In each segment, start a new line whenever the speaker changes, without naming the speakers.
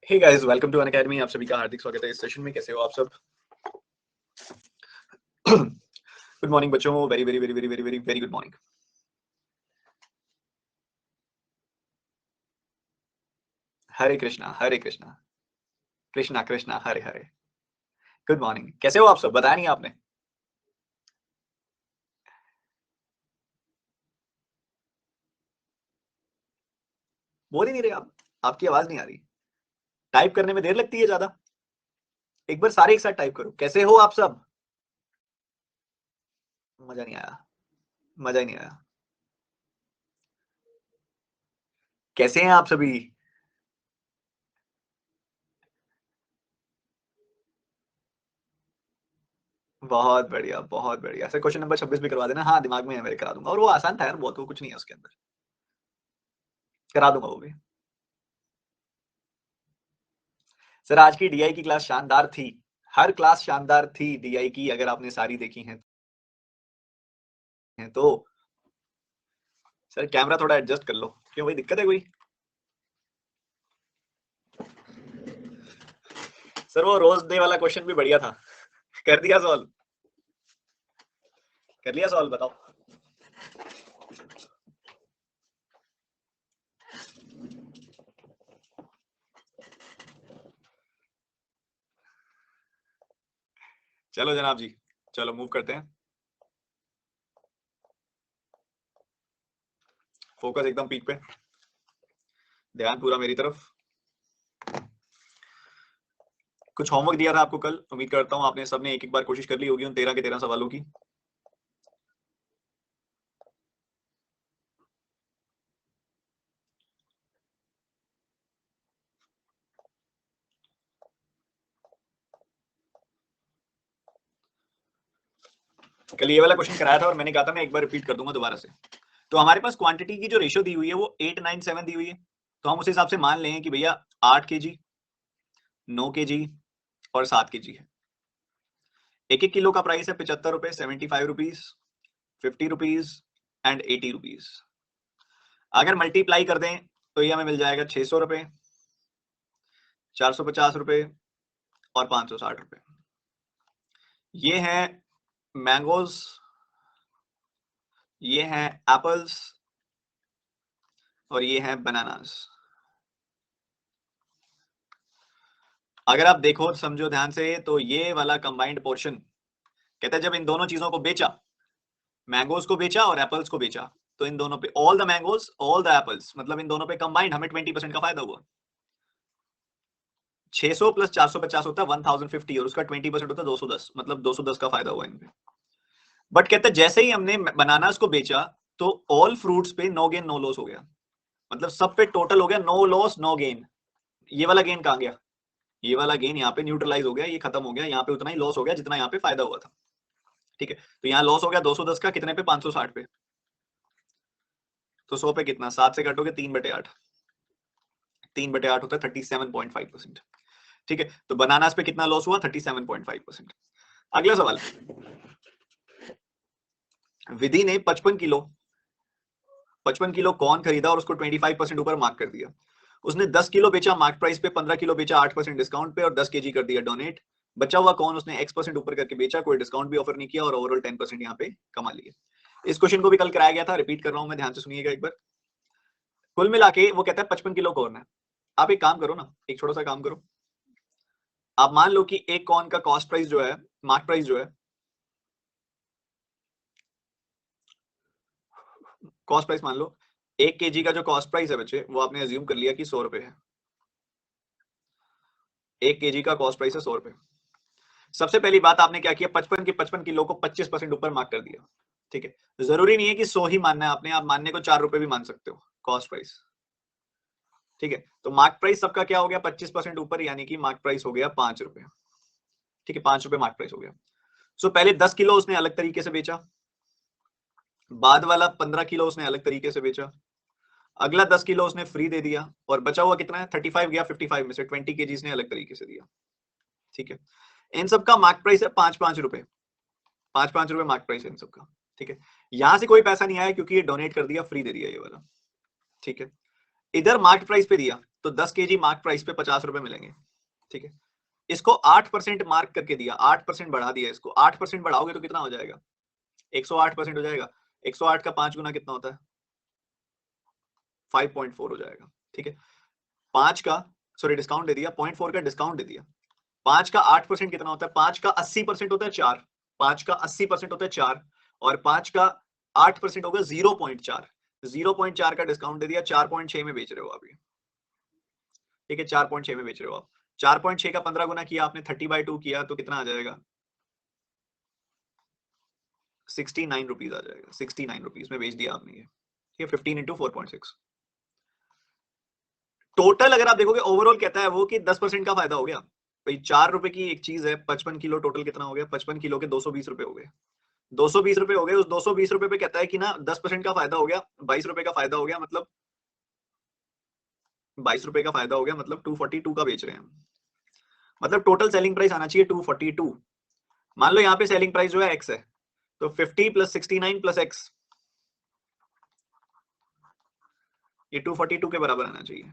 Hey guys, welcome to Unacademy. आप सभी का हार्दिक स्वागत है इस सेशन में। कैसे हो आप सब? गुड मॉर्निंग बच्चों, very very very very very very very good morning. Hare Krishna Krishna Krishna Hare Hare. Good morning, कैसे हो आप सब? बताया नहीं आपने। बोल ही नहीं रहे आप, आपकी आवाज नहीं आ रही। टाइप करने में देर लगती है ज्यादा। एक बार सारे एक साथ टाइप करो। कैसे हो आप सब? मजा नहीं आया, मजा ही नहीं आया। कैसे हैं आप सभी? बहुत बढ़िया बहुत बढ़िया। सर क्वेश्चन नंबर 26 भी करवा देना। हाँ, दिमाग में है मेरे, करा दूंगा। और वो आसान था यार बहुत, वो कुछ नहीं है उसके अंदर, करा दूंगा वो भी। सर आज की डीआई की क्लास शानदार थी। हर क्लास शानदार थी डीआई की, अगर आपने सारी देखी हैं तो। सर कैमरा थोड़ा एडजस्ट कर लो। क्यों भाई, दिक्कत है कोई? सर वो रोज डे वाला क्वेश्चन भी बढ़िया था। कर दिया सॉल्व? कर लिया सॉल्व, बताओ। चलो जनाब जी, चलो मूव करते हैं। फोकस एकदम पीक पे, ध्यान पूरा मेरी तरफ। कुछ होमवर्क दिया था आपको कल, उम्मीद करता हूँ आपने सबने एक एक बार कोशिश कर ली होगी उन 13 के 13 सवालों की। कल ये वाला क्वेश्चन कराया था और मैंने कहा था मैं एक बार रिपीट कर दूंगा दोबारा से। तो हमारे पास क्वांटिटी की जो रेशियो दी हुई है वो 897 दी हुई है। तो हम उस हिसाब से मान लें कि भैया 8 kg, 9 kg और 7 kg है। एक एक किलो का प्राइस है 75 रुपए, 75 रुपीज, 50 रुपीज एंड 80 रुपीज। अगर मल्टीप्लाई कर दें तो ये हमें मिल जाएगा 600 रुपए, 450 रुपए और 560 रुपए। ये है मैंगोज, ये है एप्पल्स और ये है बनानास। अगर आप देखो समझो ध्यान से तो ये वाला कंबाइंड पोर्शन कहता है जब इन दोनों चीजों को बेचा, मैंगोज को बेचा और एप्पल्स को बेचा, तो इन दोनों पे all the mangoes all the apples, मतलब इन दोनों पे कंबाइंड हमें 20% का फायदा हुआ। 600 प्लस 450 होता है 1050 और उसका 20% होता है 210, मतलब 210 का फायदा हुआ इनपे। बट कहते हैं जैसे ही हमने बनानास को बेचा तो ऑल फ्रूट्स पे नो गेन नो लॉस हो गया, मतलब सब पे टोटल हो गया नो लॉस नो गेन। ये वाला गेन कहां गया? ये वाला गेन यहाँ पे न्यूट्रलाइज हो गया, ये खत्म हो गया। यहाँ पे उतना ही लॉस हो गया जितना यहाँ पे फायदा हुआ था। ठीक है, तो यहाँ लॉस हो गया 210 का, कितने पे? 560 पे। तो 100 पे कितना? 7 से कटोगे 3/8, 3/8 होता है 37.5%। ठीक है, तो बनानास पे कितना लॉस हुआ? 37.5%। अगला सवाल, विधि ने 55 किलो कॉर्न खरीदा और उसको 25% ऊपर मार्क कर दिया। उसने 10 किलो बेचा मार्क प्राइस पे, 15 किलो बेचा 8% डिस्काउंट पे और 10 kg कर दिया डोनेट। बचा हुआ कॉर्न उसने X% ऊपर करके बेचा, कोई डिस्काउंट भी ऑफर नहीं किया और ओवरऑल 10% यहाँ पे कमा लिया। इस क्वेश्चन को भी कल कराया गया था, रिपीट कर रहा हूं मैं, ध्यान से सुनिएगा एक बार। कुल मिला के वो कहता है 55 किलो कॉर्न है। आप एक काम करो ना, एक छोटा सा काम करो। आप मान लो कि एक कॉर्न का कॉस्ट प्राइस जो है, मार्क प्राइस जो है, कॉस्ट प्राइस मान लो 1 kg का जो कॉस्ट प्राइस है बच्चे, वो आपने अज्यूम कर लिया कि 100 रुपए है। 1 kg का कॉस्ट प्राइस है 100 रुपए। सबसे पहली बात आपने क्या किया, 55 किलो को 25% ऊपर मार्क कर दिया। ठीक है, जरूरी नहीं है कि 100 ही मानना है आपने, आप मानने को 4 रुपए भी मान सकते हो कॉस्ट प्राइस। ठीक है, तो मार्क प्राइस सबका क्या हो गया? 25% ऊपर, यानी कि मार्क प्राइस हो गया 5 रुपए। ठीक है, 5 रुपए मार्क प्राइस हो गया। सो पहले 10 किलो उसने अलग तरीके से बेचा, बाद वाला 15 किलो उसने अलग तरीके से बेचा, अगला 10 किलो उसने फ्री दे दिया और बचा हुआ कितना है? 35 गया 55 में से, 20 kg ने अलग तरीके से दिया। ठीक है, इन सबका मार्क प्राइस है 5-5 रुपए, 5-5 रुपए मार्क प्राइस है इन सबका। ठीक है, यहां से कोई पैसा नहीं आया क्योंकि ये डोनेट कर दिया, फ्री दे दिया ये वाला। ठीक है, इधर मार्केट प्राइस पे दिया, तो 10 kg मार्क प्राइस पे 50 रुपए मिलेंगे। ठीक है, इसको 8% मार्क करके दिया, 8% बढ़ा दिया, इसको 8% बढ़ाओगे तो कितना हो जाएगा? 108% हो जाएगा। 108 का 5 गुना कितना होता है? 5.4 हो जाएगा। ठीक है, 5 का सॉरी डिस्काउंट दे दिया, 0.4 का डिस्काउंट दे दिया। 5 का 8% कितना होता है? 5 का 80% होता है 4। 5 का 80% होता है 4 और 5 का 8% होगा 0.4। 0.4 का डिस्काउंट दे दिया, 4.6 में बेच रहे हो अभी। ठीक है, 4.6 में बेच रहे हो आप। 4.6 का 15 गुना किया आपने, 30/2 किया तो कितना आ जाएगा? 69 रुपीज आ जाएगा। 69 रुपीज में बेच दिया आपने ये। ठीक है, 15 इंटू 4.6। टोटल अगर आप देखोगे ओवरऑल कहता है वो कि 10% का फायदा हो गया भाई। 4 रुपए की एक चीज है, 55 किलो टोटल कितना हो गया? 55 किलो के 220 रुपए हो गए। 220 रुपए हो गए, उस 220 रुपए पे कहता है कि ना 10% का फायदा हो गया, 22 रुपए का फायदा हो गया, मतलब 22 रुपए का फायदा हो गया, मतलब 242 का बेच रहे हैं। मतलब टोटल सेलिंग प्राइस आना चाहिए 242। मान लो यहाँ पे सेलिंग प्राइस जो है एक्स है, तो 50 प्लस 69 प्लस एक्स, ये 242 के बराबर आना चाहिए।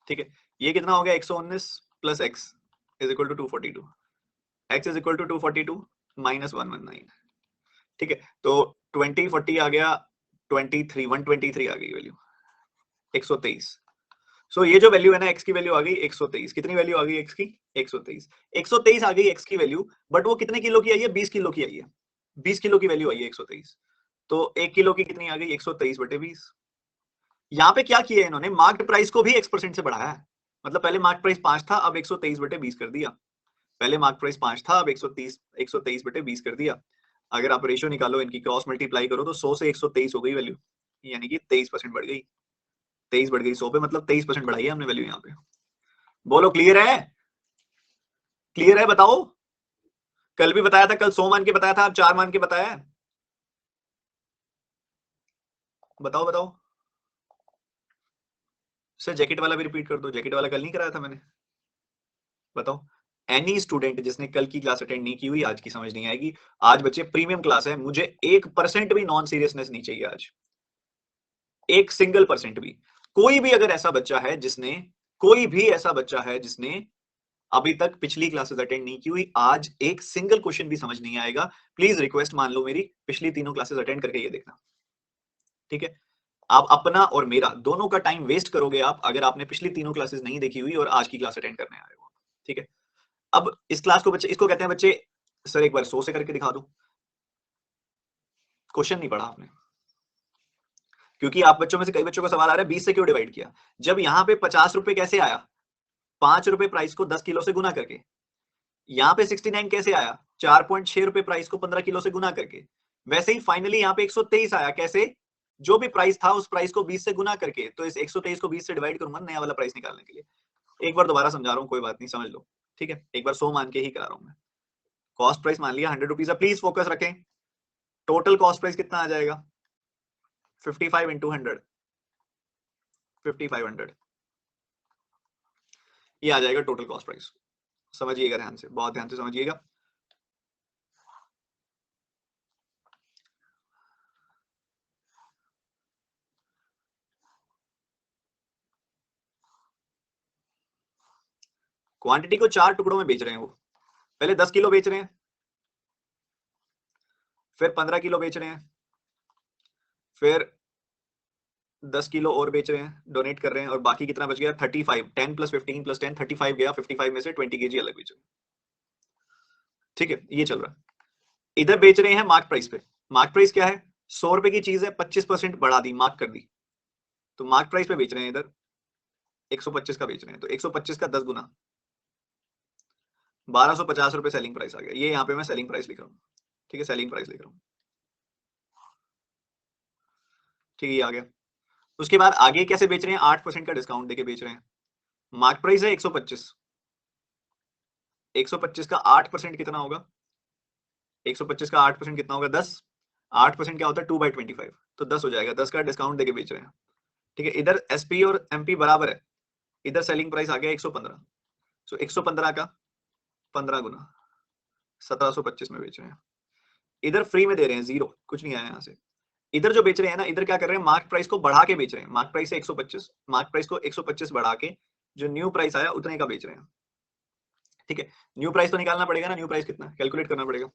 ठीक है, ये कितना हो गया? 119 plus x is equal to 242। X is equal to 242 minus 119। ठीक है, तो 20 40 आ गया 23, 123 आ गई वैल्यू 123। सो ये जो वैल्यू है ना एक्स की वैल्यू आ गई 123। कितनी वैल्यू आ गई एक्स की? 123। 123 आ गई एक्स की वैल्यू, बट वो कितने किलो की आई है? 20 किलो की आई है। 20 किलो की वैल्यू आई है 123। तो 1 किलो की कितनी आ गई? 123 बटे 20। यहाँ पे क्या किया है इन्होंने? मार्केट प्राइस को भी x% से बढ़ाया है। मतलब पहले मार्केट प्राइस 5 था, अब 123 बटे 20 कर दिया। पहले मार्केट प्राइस 5 था, अब 123 बटे 20 कर दिया। अगर आप रेशियो निकालो, इनकी क्रॉस मल्टीप्लाई करो तो 100 से 123 हो गई वैल्यू, यानी कि 23% बढ़ गई। 23 बढ़ गई 100 पे, मतलब 23% बढ़ाई है हमने वैल्यू यहाँ पे। बोलो क्लियर है? क्लियर है? बताओ। कल भी बताया था, कल 100 मान के बताया था, अब 4 मान के बताया है। बताओ बताओ सर, जैकेट वाला भी रिपीट कर दो। जैकेट वाला कल नहीं कराया था मैंने? बताओ। एनी स्टूडेंट जिसने कल की क्लास अटेंड नहीं की हुई, आज की समझ नहीं आएगी। आज बच्चे प्रीमियम क्लास है, मुझे 1% भी नॉन सीरियसनेस नहीं चाहिए आज, 1 सिंगल परसेंट भी। कोई भी अगर ऐसा बच्चा है जिसने, कोई भी ऐसा बच्चा है जिसने अभी तक पिछली क्लासेस अटेंड नहीं की हुई, आज एक सिंगल क्वेश्चन भी समझ नहीं आएगा। प्लीज रिक्वेस्ट मान लो मेरी, पिछली तीनों क्लासेस अटेंड करके ये देखना। ठीक है, आप अपना और मेरा दोनों का टाइम वेस्ट करोगे आप अगर आपने पिछली तीनों क्लासेस नहीं देखी हुई और आज की क्लास अटेंड करने आए हो। ठीक है, अब इस क्लास को बच्चे, इसको कहते हैं बच्चे, सर एक बार 100 से करके दिखा दो। क्वेश्चन नहीं पढ़ा आपने, क्योंकि आप बच्चों में से कई बच्चों का सवाल आ रहा है 20 से क्यों डिवाइड किया। जब यहाँ पे 50 रुपए कैसे आया? 5 रुपए प्राइस को 10 किलो से गुना करके। यहाँ पे 69 कैसे आया? 4.6 रुपए प्राइस को 15 किलो से गुना करके। वैसे ही फाइनली यहाँ पे 123 आया, कैसे? जो भी प्राइस था उस प्राइस को 20 से गुना करके। तो इस 123 को 20 से डिवाइड करूंगा नया वाला प्राइस निकालने के लिए। एक बार दोबारा समझा रहा हूँ, कोई बात नहीं, समझ लो। ठीक है, एक बार 100 मान के ही करा रहा हूँ मैं। कॉस्ट प्राइस मान लिया 100 रुपीज है, प्लीज फोकस रखें। टोटल कॉस्ट प्राइस कितना आ जाएगा? 55 इंटू 100, 5500, ये आ जाएगा टोटल कॉस्ट प्राइस। समझिएगा ध्यान से, बहुत ध्यान से समझिएगा। क्वांटिटी को 4 टुकड़ों में बेच रहे हैं वो। पहले 10 किलो बेच रहे हैं, फिर 15 किलो बेच रहे हैं, फिर 10 किलो और बेच रहे हैं, डोनेट कर रहे हैं, और बाकी कितना बच गया? 35। 10 प्लस 15 प्लस 10, 35 गया। 55 में से 20 kg अलग बेच रहे हैं। ठीक है, ये चल रहा है। इधर बेच रहे हैं मार्क प्राइस पे। मार्क प्राइस क्या है? 100 रुपए की चीज है, 25% बढ़ा दी, मार्क कर दी, तो मार्क प्राइस पे बेच रहे हैं। इधर 125 का बेच रहे हैं, तो 125 का 10 गुना 1250 रुपए सेलिंग प्राइस आ गया। ये यहाँ पे मैं सेलिंग प्राइस लिख रहा हूँ। ठीक है, सेलिंग प्राइस लिख रहा हूँ। ठीक है, ये आ गया। उसके बाद आगे कैसे बेच रहे हैं? 8% का डिस्काउंट देके बेच रहे हैं। मार्क प्राइस है 125, 125 का 8% कितना होगा? 125 का 8% कितना होगा? 10। 8% क्या होता है? 2/25, तो 10 हो जाएगा। 10 का डिस्काउंट देके बेच रहे हैं। ठीक है, इधर एसपी और एमपी बराबर है, इधर सेलिंग प्राइस आ गया 115, सो 115 का 15 गुना 1725 में बेच रहे हैं। इधर फ्री में दे रहे हैं, जीरो, कुछ नहीं आया यहाँ से। इधर जो बेच रहे हैं ना, इधर क्या कर रहे हैं? मार्क प्राइस को बढ़ा के बेच रहे हैं। मार्क प्राइस है 125, मार्क प्राइस को 125 बढ़ा के जो न्यू प्राइस आया उतने का बेच रहे हैं, ठीक है। न्यू प्राइस तो निकालना पड़ेगा ना, न्यू प्राइस कितना कैलकुलेट करना पड़ेगा।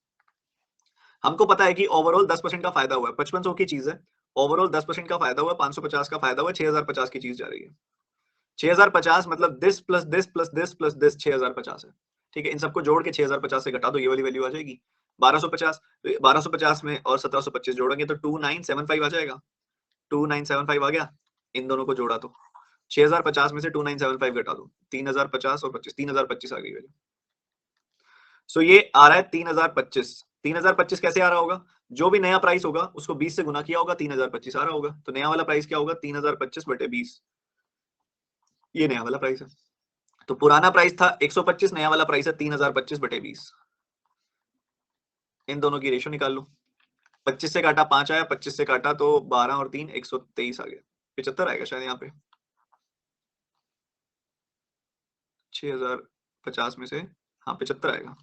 हमको पता है कि ओवरऑल 10% का फायदा हुआ है, 5500 की चीज है, ओवरऑल 10% का फायदा हुआ, 550 का फायदा हुआ, 6050 की चीज जा रही है। 6050 मतलब this plus this plus this plus this 6050 है, ठीक है। इन सबको जोड़ के 6050 से घटा दो, ये वाली वैल्यू आ जाएगी 1250। 1250 में और 1725 जोड़ेंगे तो 2975 आ जाएगा, 2975 आ गया। इन दोनों को जोड़ा तो 6050 में से 2975 घटा दो, 3050 और 25, 3025 आ गई वैल्यू। सो ये आ रहा है 3025। 3025 कैसे आ रहा होगा, जो भी नया प्राइस होगा उसको 20 से गुना किया होगा, 3025 आ रहा होगा। तो नया वाला प्राइस क्या होगा, 3025 बटे 20, ये नया वाला प्राइस है। तो पुराना प्राइस था 125, नया वाला प्राइस है 3025 बटे 20। इन दोनों की रेशो निकाल लो, 25 से काटा 5 आया, 25 से काटा तो 12 और 3 123 आ गया, 75 आएगा शायद यहाँ पे। 6050 में से हाँ 75 आएगा,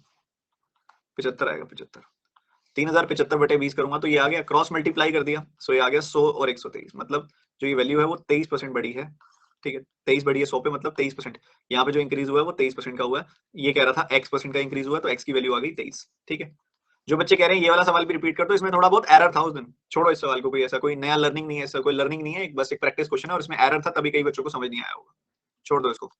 75 आएगा, 75। 3075 बटे 20 करूंगा तो ये आ गया, क्रॉस मल्टीप्लाई कर दिया, सो ये आ गया 100 और 123, मतलब जो ये वैल्यू है वो 23% बढ़ी है, ठीक है। 23 बढ़ी है 100 पे, मतलब 23%। यहाँ पे जो इंक्रीज हुआ है वो 23% का हुआ है। ये कह रहा था x% का इंक्रीज हुआ, तो x की वैल्यू आ गई 23, ठीक है। जो बच्चे कह रहे हैं ये वाला सवाल भी रिपीट कर दो, इसमें थोड़ा बहुत एरर था उस दिन, छोड़ो इस सवाल को, कोई ऐसा कोई नया लर्निंग नहीं है, ऐसा कोई लर्निंग नहीं है, बस एक प्रैक्टिस क्वेश्चन है और इसमें एरर था, तभी कई बच्चों को समझ नहीं आया होगा, छोड़ दो इसको।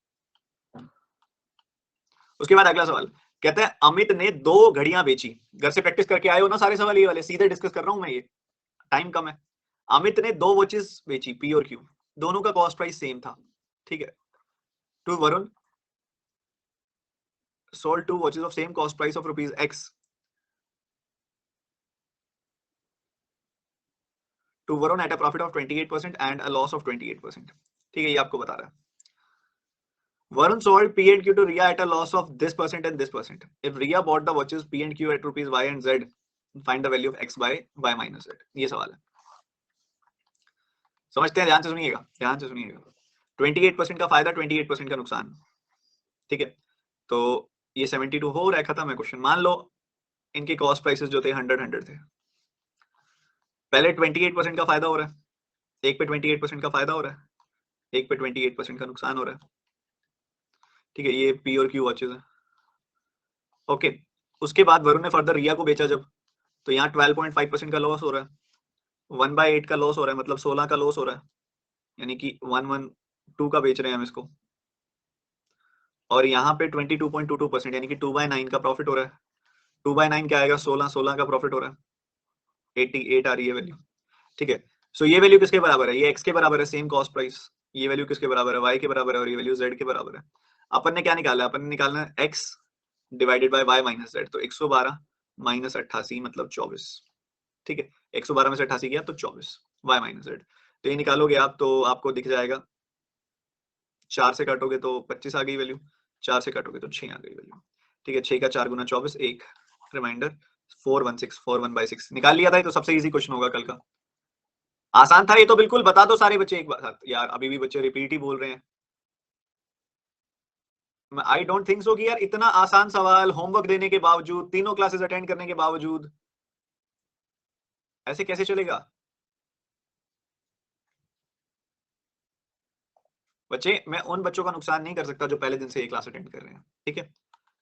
उसके बाद अगला सवाल कहता है अमित ने 2 घड़ियां बेची। घर से प्रैक्टिस करके आए हो ना सारे सवाल, ये वाले सीधे डिस्कस कर रहा हूं मैं, ये टाइम कम है। अमित ने 2 वॉचेस बेची, पी और क्यू, दोनों का कॉस्ट प्राइस सेम था, ठीक है। Two Varun sold 2 watches of same cost price of rupees X to Varun at a profit of 28% and a loss of 28%, ठीक है। ये आपको बता रहा है Varun sold P and Q to Riya at a loss of this percent and this percent. If Riya bought the watches P and Q at rupees Y and Z, find the value of X by Y minus Z. ये सवाल है, समझते हैं, ध्यान से सुनिएगा, ध्यान से सुनिएगा। 28% का फायदा, 28% का नुकसान, ठीक है। तो ये 72 हो रहा है, खत्म है क्वेश्चन। मान लो इनके कॉस्ट प्राइसेस जो थे 100 थे, पहले 28% का फायदा हो रहा है, एक पे 28% का फायदा हो रहा है, एक पे 28% का नुकसान हो रहा है, ठीक है। ये पी और क्यू वॉचेस है, ओके। उसके बाद वरुण ने फर्दर रिया को बेचा जब, तो यहाँ 12.5% का लॉस हो रहा है, 1/8 का लॉस हो रहा है, मतलब 16 का लॉस हो रहा है, यानी कि 112 का बेच रहे हैं हम इसको। और यहाँ पे 22.22% यानी कि 2/9 का प्रॉफिट हो रहा है। 2/9 क्या आएगा, 16 का प्रॉफिट हो रहा है, 88 आ रही है वैल्यू, ठीक है। सो ये वैल्यू किसके बराबर है, ये एक्स के बराबर है, सेम कॉस्ट प्राइस। ये वैल्यू किसके बराबर है, वाई के बराबर है, और ये वैल्यू जेड के बराबर है। अपन ने क्या निकाला है, अपन ने निकालना है x divided by y minus z, तो 112 माइनस 88 मतलब 24, ठीक है। 112 में से 88 गया तो 24, वाई माइनस जेड। तो ये निकालोगे आप तो आपको दिख जाएगा, 4 से काटोगे तो 25 आ गई वैल्यू, 4 से काटोगे तो 6 आ गई वैल्यू, ठीक है। 6 का 4 गुना 24, एक रिमाइंडर 416, 4/6 निकाल लिया था। ये तो सबसे इजी क्वेश्चन होगा कल का, आसान था ये तो, बिल्कुल बता दो सारे बच्चे एक बार यार, अभी भी बच्चे रिपीट ही बोल रहे हैं। आई डोंट थिंक सो कि यार इतना आसान सवाल होमवर्क देने के बावजूद, तीनों क्लासेस अटेंड करने के बावजूद ऐसे कैसे चलेगा बच्चे। मैं उन बच्चों का नुकसान नहीं कर सकता जो पहले दिन से ये क्लास अटेंड कर रहे हैं, ठीक है।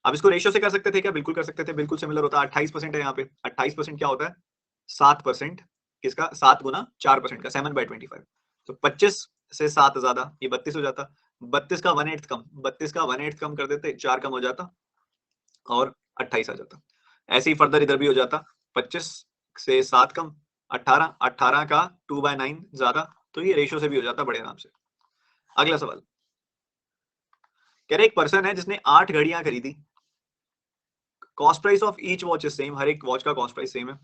अब इसको रेशियो से कर सकते थे क्या, बिल्कुल कर सकते थे, बिल्कुल सिमिलर होता है। 28% है यहाँ पे, 28% क्या होता है, 7%, किसका, 7 गुना 4% का, 7/25। तो 25 से 7 ज्यादा, ये 32 हो जाता। 32 का 1/8 कम, 32 का 1/8 कम कर देते, 4 कम हो जाता और 28 आ जाता। ऐसे ही फर्दर इधर भी हो जाता, 25 से 7 कम 18, 18 का 2/9 ज्यादा, तो ये रेशियो से भी हो जाता बड़े आराम से। अगला सवाल कह रहे एक पर्सन है जिसने 8 घड़ियां खरीदी, cost price of each watch is same, हर एक वॉच का कॉस्ट प्राइस सेम है।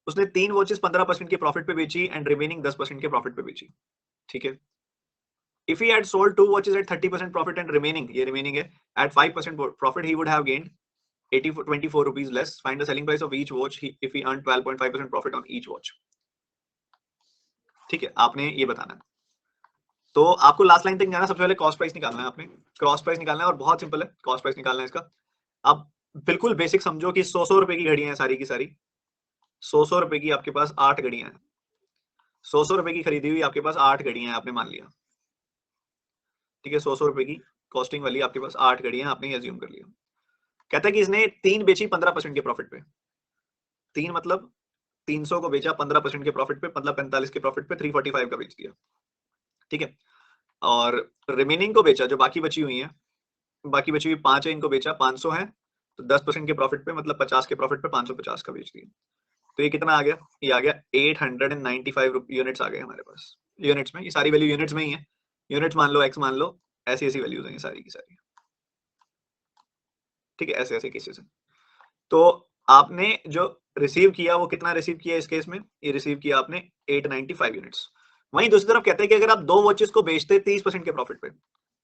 उसने 3 वॉचेस 15% के प्रॉफिट पे बेची एंड रिमेनिंग 10% के प्रॉफिट पे बेची, ठीक है। If he had sold 2 watches at 30% profit and remaining, ये remaining है, at 5% profit, he would have gained 24 rupees less. Find the selling price of each watch if he earned 12.5% profit on each watch. ठीक है, आपने ये बताना है। तो आपको लास्ट लाइन तक जाना, सबसे पहले कॉस्ट प्राइस निकालना है आपने, कॉस्ट प्राइस निकालना है और बहुत सिंपल है कॉस्ट प्राइस निकालना है इसका। अब बिल्कुल बेसिक समझो कि 100 रुपए की घड़ियां हैं सारी की सारी, 100 रुपए की आपके पास 8 घड़ियां हैं, 100 रुपए की खरीदी हुई आपके पास 8 घड़ियां हैं, आपने मान लिया, ठीक है। 100 रुपए की कॉस्टिंग वाली आपके पास 8 घड़ियां, आपने एज्यूम कर लिया। कहता है कि इसने 3 बेची 15% के प्रॉफिट पे। 3 मतलब 300 को बेचा 15% के प्रॉफिट पे, मतलब 45 के प्रॉफिट पे 345 का बेच दिया, ठीक है। और रिमेनिंग को बेचा, जो बाकी बची हुई है, बाकी बची हुई 5 है, इनको बेचा 500 है, तो 10% के प्रॉफिट पे, मतलब 50 के प्रॉफिट पे 550 का बेच दिया। तो ये कितना आ गया? ये आ गया 895 यूनिट्स आ गए हमारे पास। यूनिट्स में, ये सारी वैल्यू यूनिट्स में ही है, यूनिट्स मान लो, एक्स मान लो, ऐसी ऐसी वैल्यूज हैं सारी की सारी, ठीक है, ऐसे ऐसे केसेस है। तो आपने जो रिसीव किया वो कितना रिसीव किया इस केस में? ये रिसीव किया आपने 895 यूनिट्स। वहीं दूसरी तरफ कहते हैं कि अगर आप 2 वॉचेस को बेचते 30% के प्रॉफिट पे,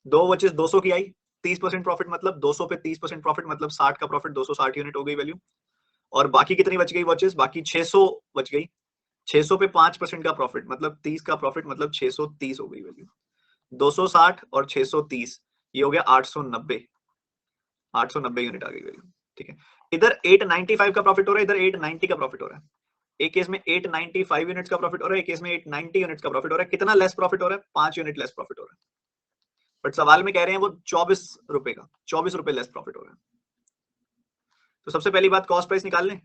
2 वॉचेस 200 की आई, 30% प्रॉफिट, मतलब 200 पे 30% प्रॉफिट, मतलब 60 का प्रॉफिट, 260 यूनिट हो गई वैल्यू। और बाकी कितनी बच गई वॉचेस? बाकी 600 बच गई। 600 पे 5% का प्रॉफिट, मतलब 30 का प्रॉफिट, मतलब 630 हो गई वैल्यू। 260 और 630, ये हो गया 890, 890 यूनिट आ गई वैल्यू, ठीक है। इधर 895 का प्रॉफिट हो रहा है, इधर 890 का प्रॉफिट हो रहा है। एक केस में 895 यूनिट्स का प्रॉफिट हो रहा है, एक केस में 890 यूनिट्स का प्रॉफिट हो रहा है। कितना लेस प्रॉफिट हो रहा है? 5 यूनिट लेस प्रॉफिट हो रहा है। बट सवाल में कह रहे हैं वो 24 रुपए का, 24 रुपए लेस प्रॉफिट हो रहा है। तो सबसे पहली बात कॉस्ट प्राइस निकाल लें,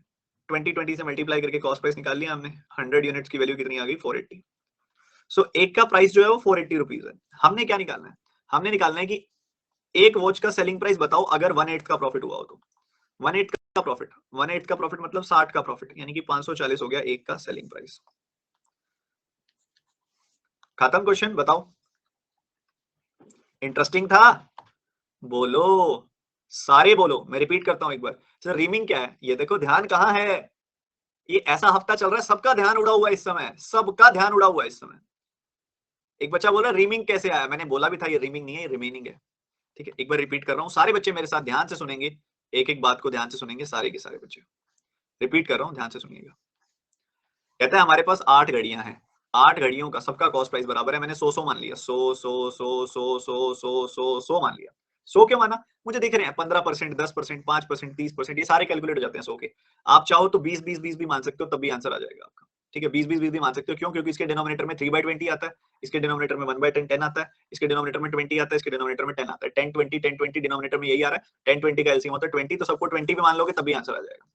2020 से मल्टीप्लाई करके कॉस्ट प्राइस निकाल लिया हमने। 100 यूनिट्स की वैल्यू कितनी आ गई? 480। सो एक का प्राइस जो है वो 480 रुपीज है। हमने क्या निकालना है? हमने निकालना है कि एक वॉच का सेलिंग प्राइस बताओ अगर 1/8 का प्रॉफिट हुआ हो तो। 1/8 का प्रॉफिट, 1/8 का प्रॉफिट मतलब 60 का प्रॉफिट, यानी कि 540 हो गया एक का सेलिंग प्राइस। खत्म क्वेश्चन, बताओ। इंटरेस्टिंग था? बोलो, सारे बोलो, मैं रिपीट करता हूं एक बार। सर रीमिंग क्या है? ये देखो ध्यान कहां है, ये ऐसा हफ्ता चल रहा है सबका ध्यान उड़ा हुआ है इस समय, सबका ध्यान उड़ा हुआ है इस समय। एक बच्चा बोला रीमिंग कैसे आया, मैंने बोला भी था ये रीमिंग नहीं है, ये रिमेनिंग है, ठीक है। एक बार रिपीट कर रहा हूँ, सारे बच्चे मेरे साथ ध्यान से सुनेंगे, एक एक बात को ध्यान से सुनेंगे सारे के सारे बच्चे। रिपीट कर रहा हूँ, ध्यान से सुनिएगा। कहता है हमारे पास 8 घड़ियां हैं, 8 घड़ियों का सबका कॉस्ट प्राइस बराबर है। मैंने 100 मान लिया, 100 मान लिया। 100 क्यों माना? मुझे दिख रहे हैं 15%, 10%, 5%, 30%, ये सारे कैलकुलेट हो जाते हैं 100 के। आप चाहो तो 20 भी मान सकते हो, तब भी आंसर आ जाएगा आपका, ठीक है। 20 भी मान सकते हो, क्यों? क्योंकि इसके डिनोमिनेटर में 3/20 आता है, इसके डिनोमिनेटर में 1/10 10 आता है, इसके डिनोमिनेटर में 20 आता है, इसके डिनोमिनेटर में 10 आता है। 10 20 10 20 डिनोमिनेटर में यही आ रहा है, 10 20 का एलसीएम होता है 20, तो सबको 20 भी मान लोगे तब भी आंसर आ जाएगा।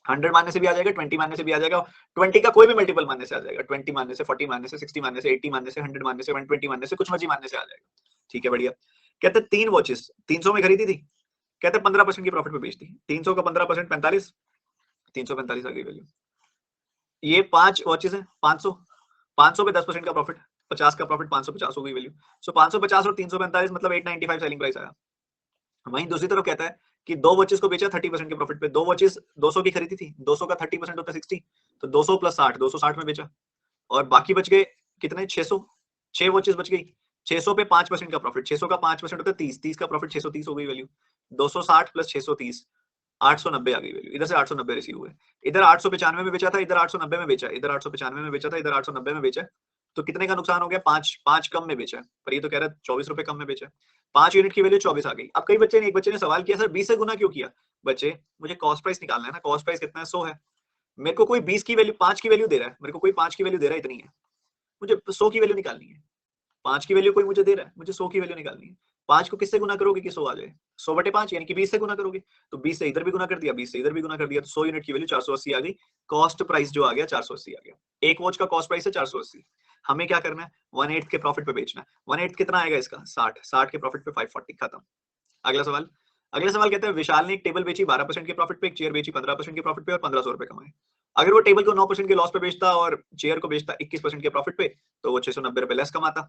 100 मानने से भी आ जाएगा, 20 मानने से भी आ जाएगा, 20 का कोई भी मल्टीपल मानने से आ जाएगा, 20 मानने से, 40 मानने से, 60 मानने से, 80 मानने से, 100 मानने से, 120 मानने से, कुछ मर्जी मानने से आ जाएगा, ठीक है, बढ़िया। कहते 3 वॉचेस 300 में खरीदी थी, कहते 15% की प्रॉफिट पे बेच दी। 300 का 15% 45, 345 आ गई वैल्यू। ये 5 वॉचेस है, 500, 500 पे 10% का प्रॉफिट, 50 का प्रॉफिट, 550 हो गई वैल्यू। सो 550 और 345 मतलब 895 सेलिंग प्राइस आया। वहीं दूसरी तरफ कहता है कि 2 वॉचेस को बेचा 30% के प्रॉफिट पे। 2 वॉचेस 200 की खरीदी थी, 200 का 30% होता है 60, तो 200 प्लस 60, 260 में बेचा। और बाकी बच गए कितने? 600, 6 वॉचेस बच गई। 600 पे 5% का प्रॉफिट, 600 का 5% होता है 30, 30 का प्रॉफिट 630 हो गई वैल्यू। 260 प्लस 630, 890 आ गई वैल्यू। इधर से 890 रिसीव हुए, इधर 895 में बेचा था, इधर 890 में बेचा, इधर 895 में बेचा था, इधर 890 में बेचा। तो कितने का नुकसान हो गया? 5 कम में बेचा, पर ये तो कह रहा है 24 रुपए कम में बेचा। 5 यूनिट की वैल्यू 24 आ गई। अब कई बच्चे ने, एक बच्चे ने सवाल किया, सर 20 से गुना क्यों किया? बच्चे, मुझे कॉस्ट प्राइस निकालना है ना, कॉस्ट प्राइस कितना है? 100 है। मेरे को कोई 20 की वैल्यू, 5 की वैल्यू दे रहा है, मेरे को कोई 5 की वैल्यू दे रहा है, इतनी है, मुझे 100 की वैल्यू निकालनी है। 5 की वैल्यू कोई मुझे दे रहा है, मुझे 100 की वैल्यू निकालनी है। 5 को किससे गुना करोगे कि 100 आ जाए? 100/5 यानी कि 20 से गुना करोगे, तो 20 से इधर भी गुना कर दिया, 20 से इधर भी गुना कर दिया, तो 100 यूनिट की वैल्यू 480 आ गई। कॉस्ट प्राइस जो आ गया 480 आ गया। एक वॉच का कॉस्ट प्राइस है 480। हमें क्या करना है? 1/8 के प्रॉफिट पे बेचना है। 1/8 कितना आएगा इसका? 60, 60 के प्रॉफिट पे 540, खत्म। अगला सवाल। अगला सवाल कहता है विशाल ने एक टेबल बेची 12% के प्रॉफिट पे, एक चेयर बेची 15% के प्रॉफिट पे और 1500 रुपए कमाए। अगर वो टेबल को 9% के लॉस पे बेचता और चेयर को बेचता 21% के प्रॉफिट पे, तो वो 690 रुपए लेस कमाता।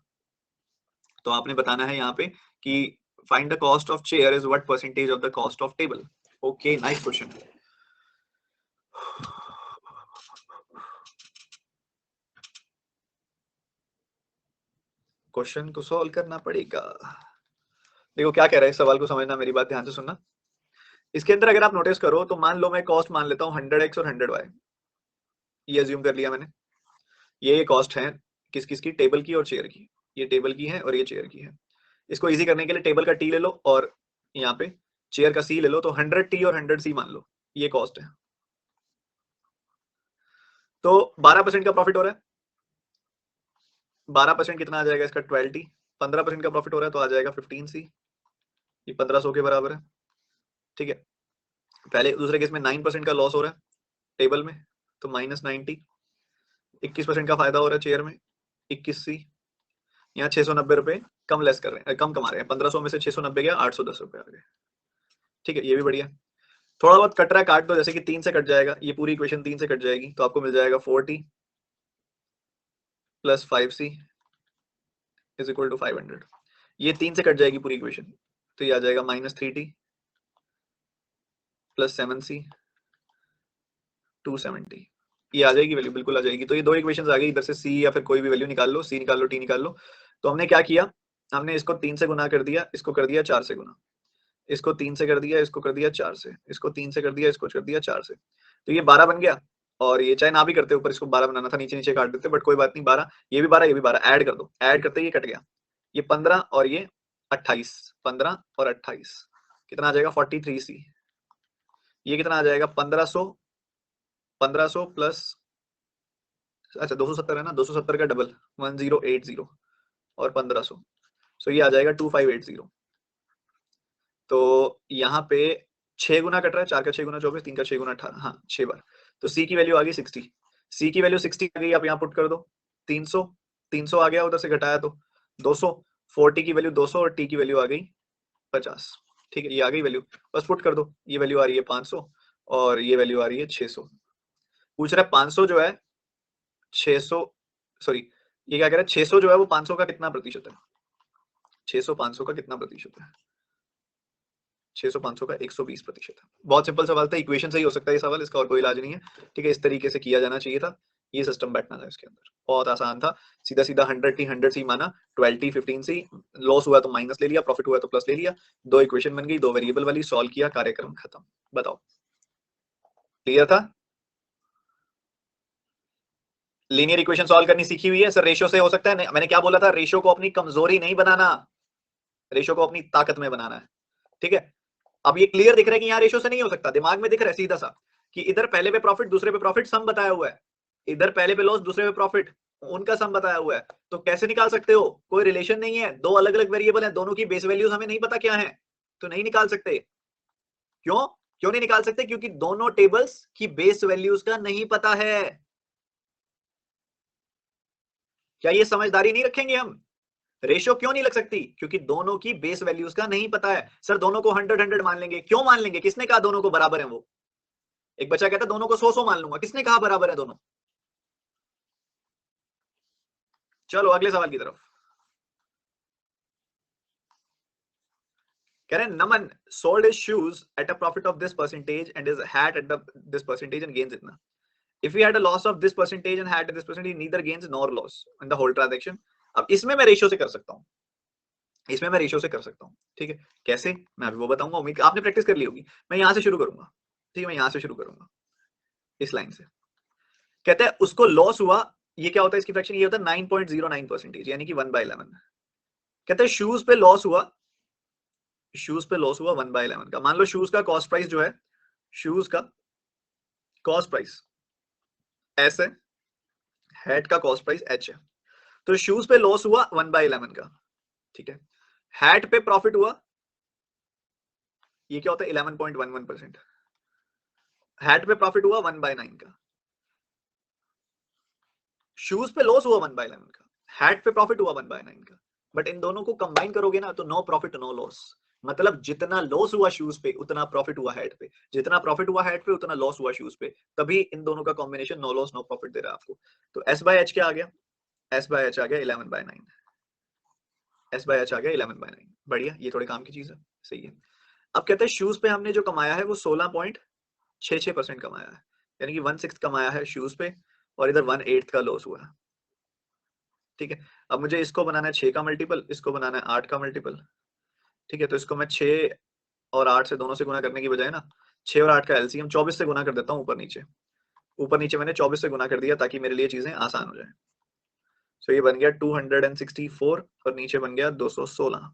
तो आपने बताना है यहाँ पे कि find the cost of chair is what percentage of the cost of table. Okay, nice question. Question को सॉल्व करना पड़ेगा। देखो क्या कह रहा है, इस सवाल को समझना, मेरी बात ध्यान से सुनना। इसके अंदर अगर आप नोटिस करो तो मान लो मैं कॉस्ट मान लेता हूँ 100x और 100y, ये अज्यूम कर लिया मैंने। ये कॉस्ट है किस किस की? टेबल की और चेयर की। ये टेबल की है और ये चेयर की है। इसको इजी करने के लिए टेबल का टी ले लो और यहाँ पे चेयर का सी ले लो, तो 100t और 100c मान लो, ये कॉस्ट है। तो 12% का प्रॉफिट हो रहा है, 12% कितना आ जाएगा इसका? 12t। 15% का प्रॉफिट हो रहा है तो आ जाएगा 15c। ये 1500 के बराबर है, ठीक है। पहले दूसरे केस में 9% का लॉस हो रहा है टेबल में, तो -90, 21% का फायदा हो रहा है चेयर में, 21C। यहाँ 690 रुपए कम लेस कर रहे हैं, कम कमा रहे हैं, 1500 में से 690 गया, 810 रुपए आ गए, ठीक है। ये भी बढ़िया। थोड़ा बहुत कट रहा है, काट दो, जैसे कि 3 से कट जाएगा, ये पूरी इक्वेशन 3 से कट जाएगी, तो आपको मिल जाएगा 4t + 5c = 500। ये 3 से कट जाएगी पूरी इक्वेशन, तो ये आ जाएगा -3t + 7c 270। ये आ जाएगी वैल्यू, बिल्कुल आ जाएगी। तो ये दो इक्वेशंस आ गई, इधर से c या फिर कोई भी वैल्यू निकाल लो, c निकाल लो, t निकाल लो। तो हमने क्या किया, हमने इसको 3 से गुना कर दिया, इसको कर दिया 4 से गुना, इसको 3 से कर दिया, इसको कर दिया 4 से, इसको 3 से कर दिया, इसको कर दिया 4 से, तो ये 12 बन गया। और ये चाहे ना भी करते, ऊपर इसको 12 बनाना था, नीचे नीचे काट देते, बट कोई बात नहीं, 12, ये भी 12, ये भी 12, ऐड कर दो, ऐड करते ये कट गया, ये 15 और ये 28, 15 और 28 कितना आ जाएगा, 43c। ये कितना आ जाएगा, 1500 प्लस, अच्छा 270 है ना, 270 का डबल 1080 और 1500, सो ये आ जाएगा 2580। तो यहाँ पे 6 गुना कट रहा है, 4 का 6 गुना 24, 3 का 6 गुना 18, हाँ 6 बार। तो सी की वैल्यू आ गई 60, सी की वैल्यू 60 आ गई, आप यहाँ पुट कर दो 300, 300 आ गया, उधर से घटाया तो 200, 40 की वैल्यू 200 और टी की वैल्यू आ गई 50, ठीक है। ये आ गई वैल्यू, बस पुट कर दो, ये वैल्यू आ रही है 500 और ये वैल्यू आ रही है 600। पूछ रहा है 500 जो है 600, सॉरी ये क्या कह रहा है, 600 जो है वो 500 का कितना प्रतिशत है, 600 500 का कितना प्रतिशत है, 600 500 का 120% है। बहुत सिंपल सवाल था, इक्वेशन से ही हो सकता है ये सवाल, इसका और कोई इलाज नहीं है, ठीक है। इस तरीके से किया जाना चाहिए था, ये सिस्टम बैठना था इसके अंदर, बहुत आसान था, सीधा सीधा 100 माना, 12 15 लॉस हुआ तो माइनस ले लिया, प्रॉफिट हुआ तो प्लस ले लिया, दो इक्वेशन बन गई, दो वेरिएबल वाली, सॉल्व किया, कार्यक्रम खत्म। बताओ क्लियर था? लीनियर इक्वेशन सॉल्व करनी सीखी हुई है सर, रेशियो से हो सकता है, मैंने क्या बोला था, रेशियो को अपनी कमजोरी नहीं बनाना, रेशियो को अपनी ताकत में बनाना है, ठीक है। अब ये क्लियर दिख रहा है कि यहाँ रेशियो से नहीं हो सकता, दिमाग में दिख रहा है सीधा सा कि इधर पहले पे प्रॉफिट दूसरे पे प्रॉफिट सम बताया हुआ है, इधर पहले पे लॉस दूसरे पे प्रॉफिट उनका सम बताया हुआ है, तो कैसे निकाल सकते हो, कोई रिलेशन नहीं है, दो अलग अलग वेरिएबल है, दोनों की बेस वैल्यूज हमें नहीं पता क्या है, तो नहीं निकाल सकते। क्यों क्यों नहीं निकाल सकते, क्योंकि दोनों टेबल्स की बेस वैल्यूज का नहीं पता है। क्या ये समझदारी नहीं रखेंगे हम? रेशियो क्यों नहीं लग सकती, क्योंकि दोनों की बेस वैल्यूज का नहीं पता है। सर दोनों को 100 मान लेंगे, क्यों मान लेंगे, किसने कहा दोनों को बराबर है? वो एक बच्चा कहता है दोनों को 100 मान लूंगा, किसने कहा बराबर है दोनों? चलो अगले सवाल की तरफ। कह रहे हैं नमन sold his shoes at a profit of this percentage and his hat at this percentage and gains इतना। If he had a loss of this percentage and hat at this percentage, neither gains nor loss in the whole transaction। अब इसमें मैं ratio से कर सकता हूँ, इसमें मैं रेशियो से कर सकता हूँ, ठीक है। कैसे, मैं अभी वो बताऊंगा, उम्मीद आपने प्रैक्टिस कर ली होगी। मैं यहाँ से शुरू करूंगा, ठीक है, मैं यहाँ से शुरू करूंगा इस लाइन से। कहते हैं उसको लॉस हुआ, ये क्या होता है इसकी फ्रैक्शन, ये होता है 9.09%, यानी कि 1/11। कहते हैं शूज पे लॉस हुआ, शूज पे लॉस हुआ 1/11 का। मान लो शूज का कॉस्ट प्राइस जो है, शूज का कॉस्ट प्राइस एस है, हैट का कॉस्ट प्राइस एच है, तो शूज पे लॉस हुआ 1/11 का, ठीक है। हैट पे प्रॉफिट हुआ, ये क्या होता है 11.11%, हैट पे प्रॉफिट हुआ 1/9 का, शूज पे लॉस हुआ 1/11 का, हैट पे प्रॉफिट हुआ 1/9 का, बट इन दोनों को कंबाइन करोगे ना तो नो प्रॉफिट नो लॉस, मतलब जितना लॉस हुआ शूज पे उतना प्रॉफिट हुआ हैट पे, जितना प्रॉफिट हुआ हैट पे उतना लॉस हुआ शूज पे, तभी इन दोनों का combination no loss no profit दे रहा है आपको। तो एस बाय एच क्या आ गया, एस बाय एच आ गया 11/9, एस बाय एच आ गया 11/9, बढ़िया, ये थोड़े काम की चीज है, सही है। अब कहते हैं शूज पे हमने जो कमाया है वो 16.66% कमाया है, यानी कि 1/6 कमाया है शूज पे, और इधर 1/8 का लॉस हुआ है, ठीक है। अब मुझे इसको बनाना है 6 का मल्टीपल, इसको बनाना है 8 का मल्टीपल, ठीक है। तो इसको मैं 6 और 8 से दोनों से गुना करने की बजाय ना 6 और 8 का एलसीएम 24 से गुना कर देता हूँ, ऊपर नीचे मैंने 24 से गुना कर दिया ताकि मेरे लिए चीजें आसान हो जाए। सो ये बन गया 264 और नीचे बन गया 216,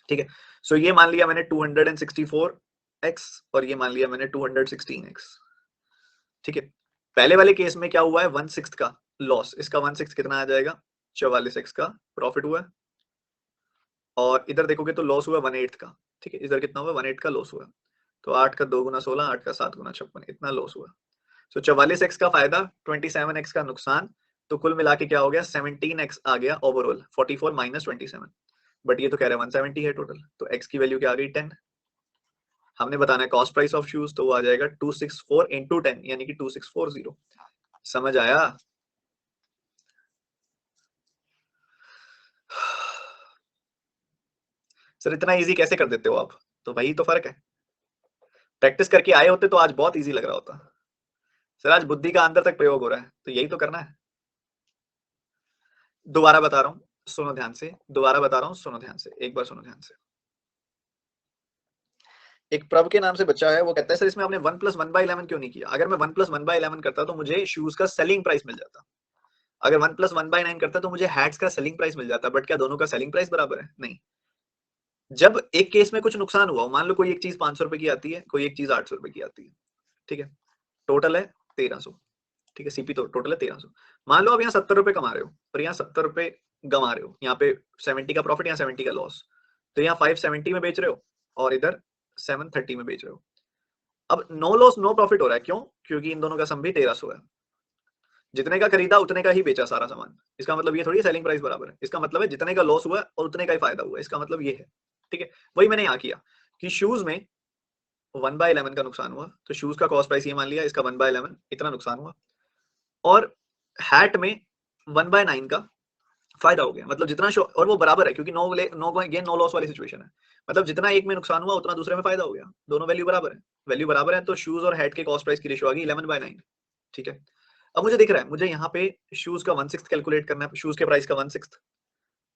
ठीक है। सो ये मान लिया मैंने 264x और ये मान लिया मैंने 216x, ठीक है। पहले वाले केस में क्या हुआ है 1/6 का लॉस, इसका 1/6 कितना आ जाएगा 44x का प्रॉफिट हुआ है, और इधर देखोगे तो लॉस हुआ 1/8 का, ठीक है, इधर कितना हुआ 1/8 का लॉस हुआ। तो 8 का 2 गुना 16, 8 का 7 गुना 56, इतना लॉस हुआ। तो 44x का फायदा, 27x का नुकसान, तो कुल मिला के क्या हो गया 17x आ गया ओवरऑल, 44 माइनस 27। बट ये तो कह रहे हैं 170 है टोटल, तो x की वैल्यू क्या आ गई 10। हमने बताना है कॉस्ट प्राइस ऑफ शूज, तो वो आ जाएगा 264 इंटू 10 यानी कि 2640। समझ आया? सर इतना इजी कैसे कर देते हो आप? तो वही तो फर्क है, प्रैक्टिस करके आए होते तो आज बहुत इजी लग रहा होता। सर आज बुद्धि का अंदर तक प्रयोग हो रहा है, तो यही तो करना है। दोबारा बता रहा हूँ, सुनो ध्यान से, दोबारा बता रहा हूँ, सुनो ध्यान से, एक बार सुनो ध्यान से। एक प्रभ के नाम से बच्चा है, वो कहता है सर इसमें आपने 1 + 1/11 क्यों नहीं किया? अगर मैं 1 + 1/11 करता तो मुझे शूज का सेलिंग प्राइस मिल जाता। अगर 1 + 1/9 करता तो मुझे हैट्स का सेलिंग प्राइस मिल जाता। बट क्या दोनों का सेलिंग प्राइस बराबर है? नहीं। जब एक केस में कुछ नुकसान हुआ, मान लो कोई एक चीज 500 रुपए की आती है, कोई एक चीज 800 रुपए की आती है, ठीक है, टोटल है 1300, ठीक है, सीपी तो टोटल है 1300। मान लो आप यहाँ 70 रुपए कमा रहे हो और यहाँ 70 रुपए गंवा रहे हो, यहाँ पे 70 का प्रॉफिट, यहाँ 70 का लॉस, तो यहाँ 570 में बेच रहे हो और इधर 730 में बेच रहे हो। अब नो लॉस नो प्रॉफिट हो रहा है, क्यों? क्योंकि इन दोनों का सम भी 1300 है। जितने का खरीदा उतने का ही बेचा सारा सामान। इसका मतलब ये थोड़ी सेलिंग प्राइस बराबर है, इसका मतलब है जितने का लॉस हुआ और उतने का ही फायदा हुआ, इसका मतलब ये है, ठीक है। वही मैंने यहाँ किया कि शूज में 1/11 का नुकसान हुआ, तो शूज का कॉस्ट प्राइस ये मान लिया, इसका 1/11 इतना नुकसान हुआ, और हैट में 1/9 का फायदा हो गया, मतलब जितना और वो बराबर है क्योंकि नो गेन नो लॉस वाली सिचुएशन है, मतलब जितना एक में नुकसान हुआ उतना दूसरे में फायदा हो गया, दोनों वैल्यू बराबर है। वैल्यू बराबर है तो शूज और हैट के कॉस्ट प्राइस की रेशियो आ गई 11/9, ठीक है। अब मुझे दिख रहा है, मुझे यहाँ पे शूज का 1/6 कैलकुलेट करना है, शूज के प्राइस का 1/6,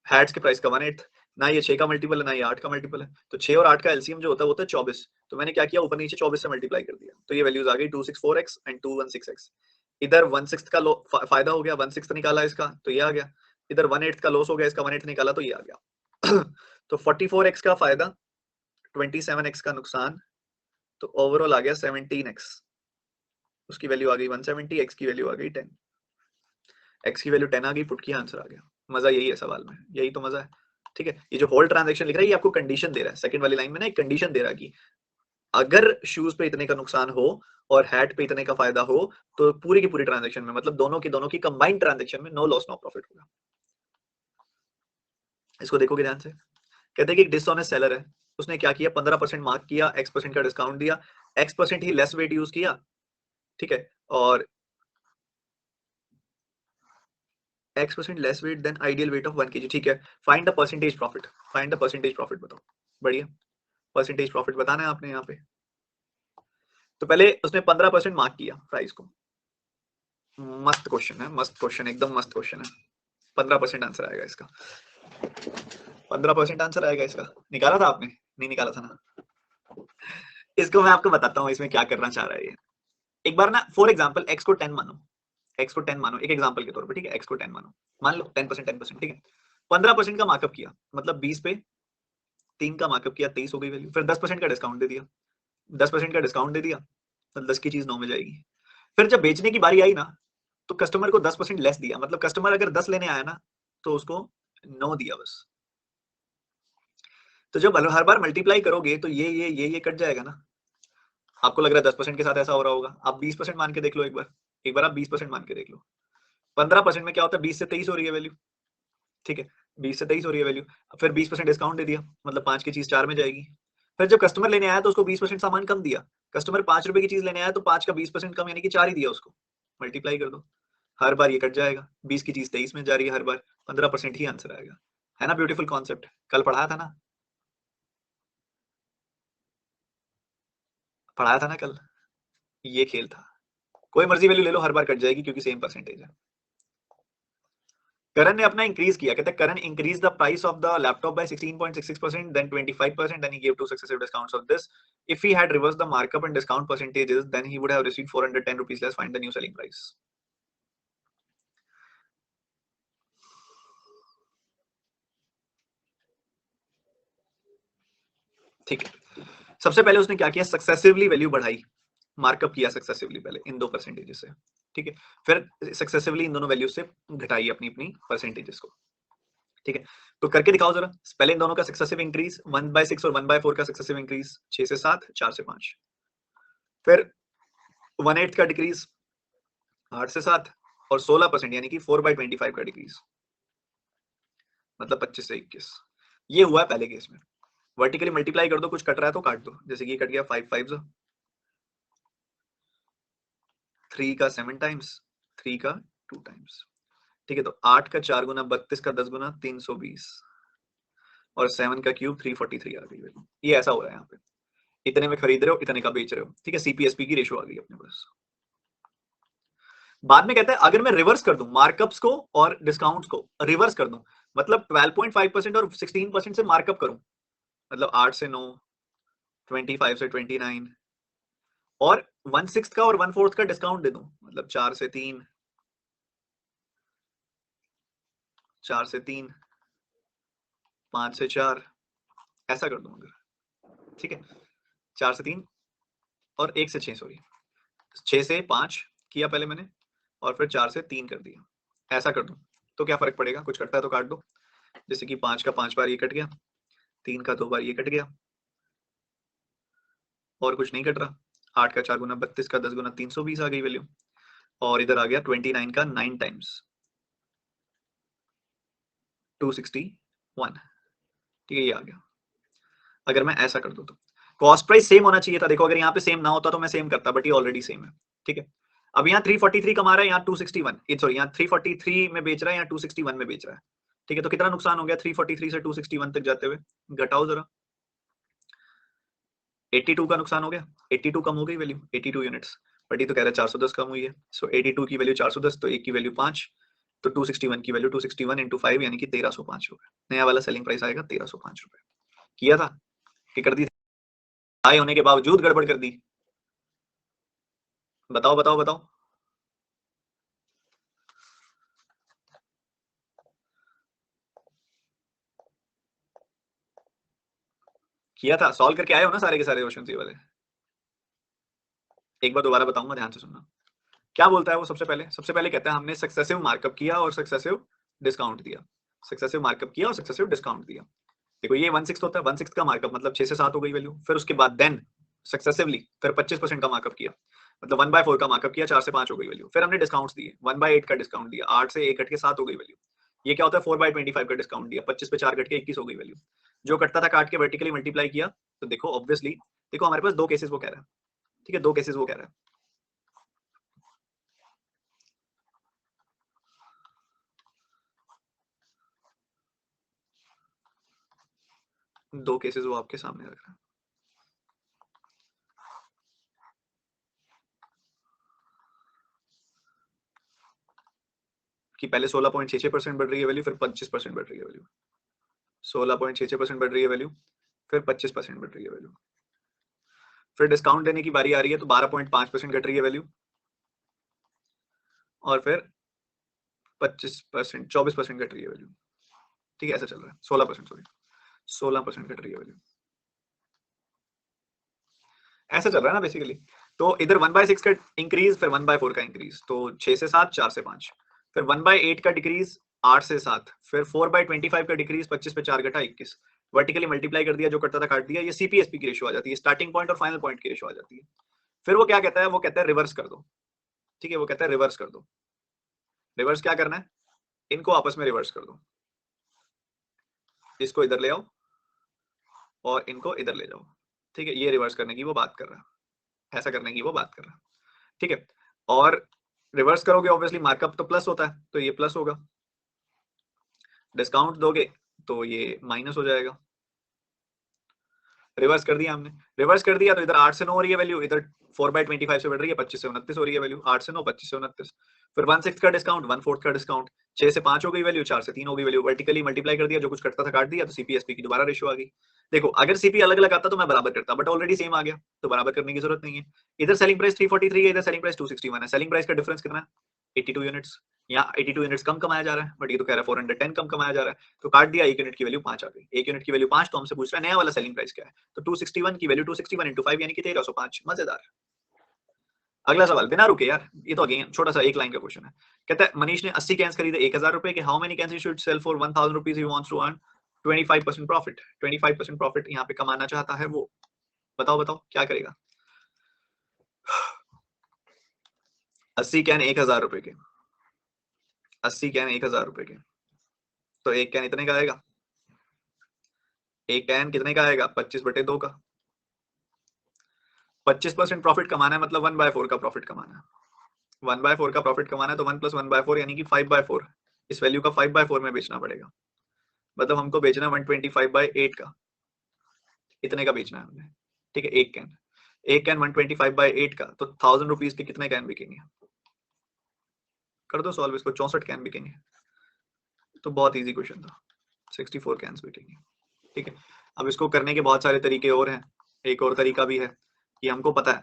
हैट्स के प्राइस का 1/8। ना ये 6 का मल्टीपल है ना ये 8 का मल्टीपल है, तो 6 और 8 का एलसीएम जो होता है वो होता है 24। तो मैंने क्या किया, ऊपर नीचे 24 से मल्टीप्लाई कर दिया, तो ये वैल्यूज आ गई 264x एंड 216x। इधर 1/6 का फायदा हो गया, 1/6 निकाला इसका तो ये आ गया, इधर 1/8 का लॉस हो गया, इसका 1/8 निकाला तो ये आ गया। तो 44x का फायदा, 27x का नुकसान, तो ओवरऑल आ गया 17x। उसकी वैल्यू आ गई 170, x की वैल्यू आ गई 10, x की वैल्यू 10 आ गई, पुट की आंसर आ गया। मजा यही है सवाल में, यही तो मजा है, ठीक है। ये जो होल ट्रांजैक्शन लिख रहा है ये आपको कंडीशन दे रहा है, सेकंड वाली लाइन में ना एक कंडीशन दे रहा है कि अगर शूज पे इतने का नुकसान हो और हैट पे इतने का फायदा हो तो पूरी की पूरी ट्रांजैक्शन में, मतलब दोनों की कंबाइंड ट्रांजैक्शन में नो लॉस नो प्रॉफिट होगा। इसको देखोगे ध्यान से, कहते हैं कि एक डिसऑनेस्ट सेलर है, उसने क्या किया 15% मार्क किया, x% का डिस्काउंट दिया, x% ही लेस वेट यूज किया, ठीक है, और x% less weight then ideal weight of 1 kg, ठीक है। Find the percentage profit, find the percentage profit बताओ। बढ़िया, परसेंटेज प्रॉफिट बताना है आपने यहाँ पे। तो पहले उसने 15% मार्क किया प्राइस को, मस्त क्वेश्चन है, मस्त क्वेश्चन, एकदम मस्त क्वेश्चन है। 15% आंसर आएगा इसका, 15% आंसर आएगा इसका। निकाला था आपने? नहीं निकाला था ना। इसको मैं आपको बताता हूँ इसमें क्या करना चाह रहा है ये। एक बार ना फॉर एग्जांपल x को 10 मानो, x को 10 मानो एक एग्जांपल के तौर पे, ठीक है, x को 10 मानो, मान लो 10%, ठीक है। 15% का मार्कअप किया, मतलब 20 पे 3 का मार्कअप किया, 23 हो गई वैल्यू। फिर 10% का डिस्काउंट दे दिया, 10% का डिस्काउंट दे दिया, तो 10 की चीज 9 में जाएगी। फिर जब बेचने की बारी आई ना, तो कस्टमर को 10% लेस दिया, मतलब कस्टमर अगर 10 लेने आया ना तो उसको 9 दिया बस। तो जब हर बार मल्टीप्लाई करोगे तो ये कट जाएगा ना। आपको लग रहा है 10% के साथ ऐसा हो रहा होगा, आप 20% मान के देख लो, एक बार आप 20% मान के देख लो। 15% में क्या होता है, 20 से 23 हो रही है वैल्यू, ठीक है, 20 से 23 हो रही है वैल्यू। फिर 20% डिस्काउंट दे दिया, मतलब 5 की चीज 4 में जाएगी। फिर जब कस्टमर लेने आया तो उसको 20% सामान कम दिया, कस्टमर 5 रुपए की चीज लेने आया तो 5 का 20% कम यानी कि 4 ही दिया उसको। मल्टीप्लाई कर दो, हर बार ये कट जाएगा, 20 की चीज 23 में जा रही है, हर बार 15% ही आंसर आएगा। है ना ब्यूटीफुल कॉन्सेप्ट, कल पढ़ाया था ना, पढ़ाया था ना कल, ये खेल था। कोई मर्जी वैल्यू ले लो, हर बार कट जाएगी क्योंकि सेम परसेंटेज है। करण ने अपना इंक्रीज किया, कहते हैं Karan increase the price of the laptop by 16.66%, then 25%, then he give to successive discounts of this. If he had reverse the markup and discount percentages then he would have received 410 rupees less, find the new selling price. ठीक है, सबसे पहले उसने क्या किया, successively value बढ़ाई, markup किया successively पहले इन दो परसेंटेजेस से, ठीक है। फिर सक्सेसिवली इन दोनों वैल्यू से घटाई अपनी अपनी परसेंटेजेस को, ठीक है, तो करके दिखाओ जरा। पहले इन दोनों का सक्सेसिव इंक्रीज 1/6 और 1/4 का सक्सेसिव इंक्रीज 6 से 7, 4 से 5, फिर 1/8 का डिक्रीज 8 से 7 और 16% यानी कि 4/25 का डिक्रीज मतलब 25 से 21। ये हुआ है पहले केस में। वर्टिकली मल्टीप्लाई कर दो, कुछ कट रहा है तो काट दो, जैसे कि ये कट गया 5 5 3 का 7 टाइम्स, 3 का 2 टाइम्स, ठीक है। तो 8 का 4 गुना 32 का 10 गुना 320 और 7 का क्यूब 343 आ गई वैल्यू। ये ऐसा हो रहा है यहाँ पे, इतने में खरीद रहे हो, इतने का बेच रहे हो, ठीक है। सीपीएसपी की रेशो आ गई अपने पास। बाद में कहता है अगर मैं रिवर्स कर दूं मार्कअप्स को और डिस्काउंट्स को रिवर्स कर दूं, मतलब 12.5% और 16% से मार्कअप करूं, मतलब 8 से 9, 25 से 29 और 1/6 का और 1/4 का डिस्काउंट दे दूं, मतलब 4 से 3, 4 से 3, 5 से 4, ऐसा कर दूं अगर, ठीक है। 4 से 3 और 1 से 6, सॉरी 6 से 5 किया पहले मैंने और फिर 4 से 3 कर दिया, ऐसा कर दूं तो क्या फर्क पड़ेगा? कुछ कटता है तो काट दो, जैसे कि 5 का 5 बार ये कट गया, 3 का 2 बार ये कट गया और कुछ नहीं कट रहा। 8 का 4 गुना 32 का 10 गुना 320 आ गई वैल्यू और इधर आ गया 29 का 9 टाइम्स 261, ठीक है, ये आ गया। अगर मैं ऐसा कर दूं तो कॉस्ट प्राइस सेम होना चाहिए था। देखो अगर यहाँ पे सेम ना होता तो मैं सेम करता, बट ये ऑलरेडी सेम है, ठीक है। अब यहाँ 343 कमा रहा है, यहाँ 261, सॉरी यहाँ 343 में बेच रहा है, यहाँ 261 में बेच रहा है, ठीक है। तो कितना नुकसान हो गया 343 से 261 तक जाते हुए? घटाओ जरा, 82 का नुकसान हो गया, 82 कम हो गई वैल्यू, 82 यूनिट्स, बट ये तो कह रहा है 410 कम हुई है। सो 82 की वैल्यू 410, तो एक की वैल्यू 5, तो 261 की वैल्यू 261 इंटू 5 यानी कि 1305 रुपए। नया वाला सेलिंग प्राइस आएगा 1305 रुपए। किया था कि कर दी, आए होने के बावजूद गड़बड़ कर दी? बताओ बताओ बताओ। किया था, सॉल्व करके आए हो ना सारे के सारे क्वेश्चन ये वाले? एक बार दोबारा बताऊंगा, ध्यान से सुनना। क्या बोलता है वो? सबसे पहले कहता है हमने सक्सेसिव मार्कअप किया और सक्सेसिव डिस्काउंट दिया, सक्सेसिव मार्कअप किया और सक्सेसिव डिस्काउंट दिया। देखो ये 1/6 होता है, 1/6 का मार्कअप मतलब 6 से 7 हो गई वैल्यू। फिर उसके बाद देन सक्सेसिवली फिर 25% का मार्कअप किया, मतलब 1/4 का मार्कअप किया, 4 से 5 हो गई वैल्यू। फिर हमने डिस्काउंट्स दिए, 1/8 का डिस्काउंट दिया, 8 से 1 कट के 7 हो गई वैल्यू। ये क्या होता है 4/25 का डिस्काउंट दिया, 25 पे 4 कट के 21 हो गई वैल्यू। जो कटता था काट के वर्टिकली मल्टीप्लाई किया, तो देखो ऑब्वियसली, देखो हमारे पास दो केसेस वो कह रहा है, ठीक है, दो केसेस वो कह रहा है। दो केसेस वो आपके सामने रख रहा है कि पहले 16.66% बढ़ रही है वैल्यू, फिर 25% बढ़ रही है वैल्यू, 16.66% बढ़ रही है वैल्यू, फिर 25% बढ़ रही है वैल्यू। फिर डिस्काउंट देने की बारी आ रही है तो 12.5% घट रही है वैल्यू और फिर 25%, 24% घट रही है वैल्यू, ठीक है। ऐसा चल रहा है, 16%, सॉरी 16% घट रही है वैल्यू, ऐसा चल रहा है ना बेसिकली। तो इधर 1/6 का इंक्रीज, फिर 1/4 का इंक्रीज, तो 6 से 7, 4 से 5, फिर 1/8 का डिक्रीज 8 से 7, फिर 4/25 का डिक्रीज 25 पे 4 घटा 21, वर्टिकली मल्टीप्लाई कर दिया, जो कटता था काट दिया। ये सीपीएसपी की रेशो आ जाती है, स्टार्टिंग पॉइंट और फाइनल पॉइंट की रेशो आ जाती है। फिर वो क्या कहता है, वो कहता है रिवर्स कर दो, ठीक है, वो कहता है रिवर्स कर दो। रिवर्स क्या करना है, इनको आपस में रिवर्स कर दो, इसको इधर ले आओ और इनको इधर ले जाओ, ठीक है। ये रिवर्स करने की वो बात कर रहा है, ऐसा करने की वो बात कर रहा है, ठीक है। और रिवर्स करोगे ऑब्वियसली मार्कअप तो प्लस होता है, तो ये प्लस होगा। डिस्काउंट दोगे तो ये माइनस हो जाएगा। रिवर्स कर दिया हमने, रिवर्स कर दिया तो इधर 8 से 9 हो रही है वैल्यू, इधर 4/25 से बढ़ रही है, 25 से 29 हो रही है वैल्यू, 8 से 9, 25 से 29। फिर 1/6 का डिस्काउंट, 1/4 का डिस्काउंट, 6 से 5 हो गई वैल्यू, 4 से 3 हो गई वैल्यू, वर्टिकली मल्टीप्लाई कर दिया, जो कुछ कटता था काट दिया, तो सीपीएसपी की दोबारा रेशियो आ गई। देखो अगर सीपी अलग अलग आता तो मैं बराबर करता, बट ऑलरेडी सेम आ गया तो बराबर करने की जरूरत नहीं है। इधर सेलिंग प्राइस 343 है, इधर सेलिंग प्राइस 261 है, सेलिंग प्राइस का डिफरेंस कितना है 82 यूनिट्स। यहाँ 82 यूनिट्स कम कमाया जा रहा है, बट ये तो कह रहा है 410 कम कमाया जा रहा है, तो काट दिया, 1 यूनिट की वैल्यू 5 आ गई। 1 यूनिट की वैल्यू 5, तो हमसे पूछ रहा है नया वाला सेलिंग प्राइस क्या है, तो 261 की वैल्यू 261 इंटू 5 यानी कि 1305। मजेदार। अगला सवाल बिना रुके यार, ये तो अगेन छोटा सा एक लाइन का क्वेश्चन है। कहता है मनीष ने 80 कैंस खरीदे 1000 रुपए के, how many cans he should sell for 1000 rupees, he wants to earn 25% profit. 25% profit यहाँ पे कमाना चाहता है वो। बताओ बताओ क्या करेगा। 80 कैन 1000 रुपए के, 80 कैन 1000 रुपए के, तो एक कैन इतने का आएगा, एक कैन कितने का आएगा 25/2 का। 25% प्रॉफिट कमाना है मतलब 1/4 का प्रॉफिट कमाना है। 1/4 का प्रॉफिट कमाना है तो 1 + 1/4 यानी कि 5/4। इस वैल्यू का 5/4 में बेचना पड़ेगा, मतलब हमको बेचना 125/8 का, इतने का बेचना है हमने। ठीक है, एक कैन 125/8 का, तो 1000 रुपीज के कितने कैन बिकेंगे। कर दो सॉल्व इसको, 64 कैन बिकेंगे। तो बहुत इजी क्वेश्चन था, 64 कैन्स बिकेंगे। ठीक है, अब इसको करने के बहुत सारे तरीके और हैं। एक और तरीका भी है कि हमको पता है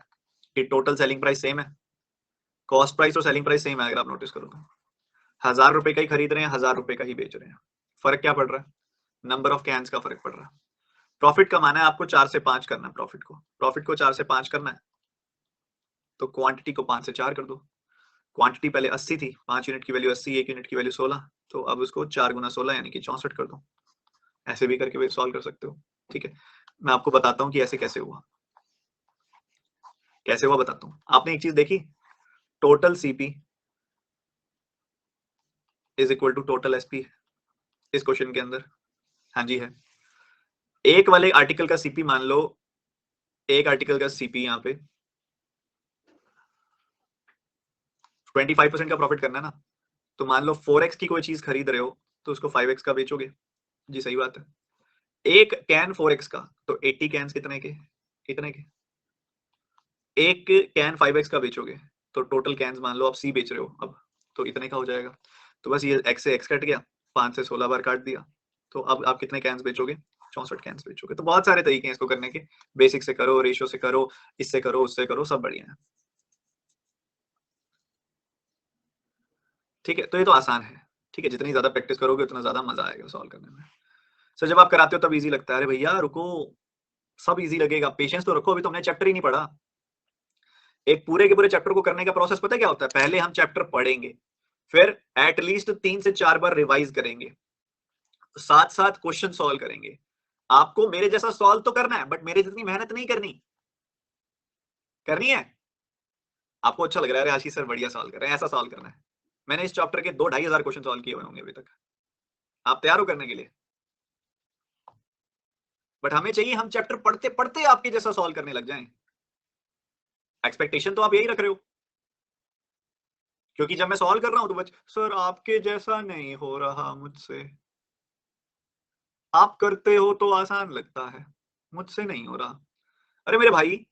कि टोटल सेलिंग प्राइस सेम है, कॉस्ट प्राइस और सेलिंग प्राइस सेम है। अगर आप नोटिस करो तो 1000 रुपए का ही खरीद रहे हैं, 1000 रुपए का ही बेच रहे हैं। फर्क क्या पड़ रहा है, नंबर ऑफ कैन्स का फर्क पड़ रहा है। प्रॉफिट कमाना है आपको 4 से 5 करना है, प्रॉफिट को 4 से 5 करना है, तो क्वांटिटी को 5 से 4 कर दो। क्वांटिटी पहले 80 थी, 5 यूनिट की वैल्यू 80, 1 यूनिट की वैल्यू 16, तो अब उसको 4 × 16 यानी कि 64 कर दो। ऐसे भी करके सॉल्व कर सकते हो। ठीक है, मैं आपको बताता हूँ कि ऐसे कैसे हुआ, कैसे हुआ बताता हूँ। आपने एक चीज देखी, total CP is equal to total SP इस क्वेश्चन के अंदर। हाँ जी है। एक वाले आर्टिकल का सीपी मान लो, एक आर्टिकल का सीपी यहाँ पे 25% का प्रॉफिट करना है ना, तो मान लो 4x की कोई चीज खरीद रहे हो तो उसको 5x का बेचोगे। जी सही बात है। एक कैन 4x का, तो 80 कैन कितने के, कितने के। एक कैन 5x का बेचोगे तो टोटल कैन मान लो आप सी बेच रहे हो अब, तो इतने का हो जाएगा। तो बस ये x से x कट गया, 5 से 16 बार काट दिया, तो अब आप कितने कैन बेचोगे, 64 कैन बेचोगे। तो बहुत सारे तरीके हैं इसको करने के, बेसिक से करो, रेशियो से करो, इससे करो, उससे करो, सब बढ़िया है। ठीक है, तो ये तो आसान है। ठीक है, जितनी ज्यादा प्रैक्टिस करोगे उतना ज्यादा मजा आएगा सॉल्व करने में। सर जब आप कराते हो तब इजी लगता है, अरे भैया रुको, सब इजी लगेगा, पेशेंस तो रखो, अभी तुमने चैप्टर ही नहीं पढ़ा। एक पूरे के पूरे चैप्टर को करने का प्रोसेस पता है क्या होता है, पहले हम चैप्टर पढ़ेंगे, फिर एटलीस्ट 3 से 4 बार रिवाइज करेंगे, साथ साथ क्वेश्चन सॉल्व करेंगे। आपको मेरे जैसा सॉल्व तो करना है, बट मेरे जितनी मेहनत नहीं करनी, करनी है। आपको अच्छा लग रहा है आशीष सर बढ़िया सॉल्व कर रहे हैं, ऐसा सॉल्व करना है। मैंने इस चैप्टर के 2-2.5 हजार क्वेश्चन सॉल्व किए हुए होंगे अभी तक। आप तैयार हो करने के लिए, बट हमें चाहिए हम चैप्टर पढ़ते पढ़ते आपके जैसा सॉल्व करने लग जाएं। एक्सपेक्टेशन तो आप यही रख रहे हो, क्योंकि जब मैं सॉल्व कर रहा हूं तो सर आपके जैसा नहीं हो रहा मुझसे, आप करते हो तो आसान लगता है, मुझसे नहीं हो रहा। अरे मेरे भाई,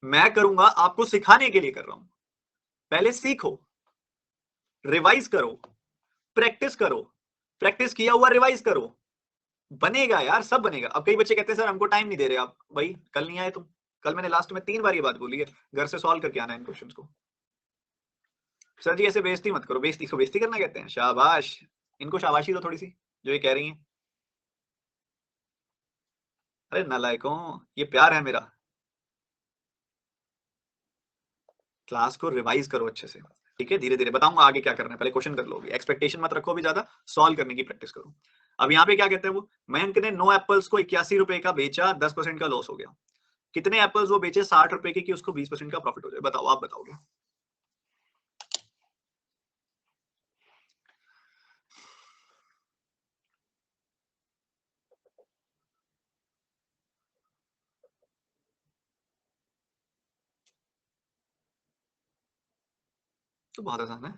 मैं करूंगा आपको सिखाने के लिए कर रहा हूं, पहले सीखो, रिवाइज करो, प्रैक्टिस करो, प्रैक्टिस किया हुआ रिवाइज करो, बनेगा यार, सब बनेगा। अब कई बच्चे कहते हैं सर हमको टाइम नहीं दे रहे आप, भाई कल नहीं आए तुम, कल मैंने लास्ट में 3 बार ये बात बोली है, घर से सॉल्व करके आना है इन क्वेश्चंस को। सर जी ऐसे बेइज्जती मत करो, बेइज्जती को बेइज्जती करना कहते हैं, शाबाश, इनको शाबाशी दो थोड़ी सी जो ये कह रही हैं। अरे नालायकों, ये प्यार है मेरा। क्लास को रिवाइज करो अच्छे से, ठीक है, धीरे धीरे बताऊंगा आगे क्या करना है, पहले क्वेश्चन कर लो, एक्सपेक्टेशन मत रखो अभी ज्यादा, सॉल्व करने की प्रैक्टिस करो। अब यहाँ पे क्या कहते हैं वो, मयंक ने 9 एप्पल्स को 81 रुपए का बेचा, 10% का लॉस हो गया। कितने एप्पल्स वो बेचे 60 रुपए के कि उसको 20% का प्रॉफिट हो जाए, बताओ, आप बताओगे। तो बहुत आसान है,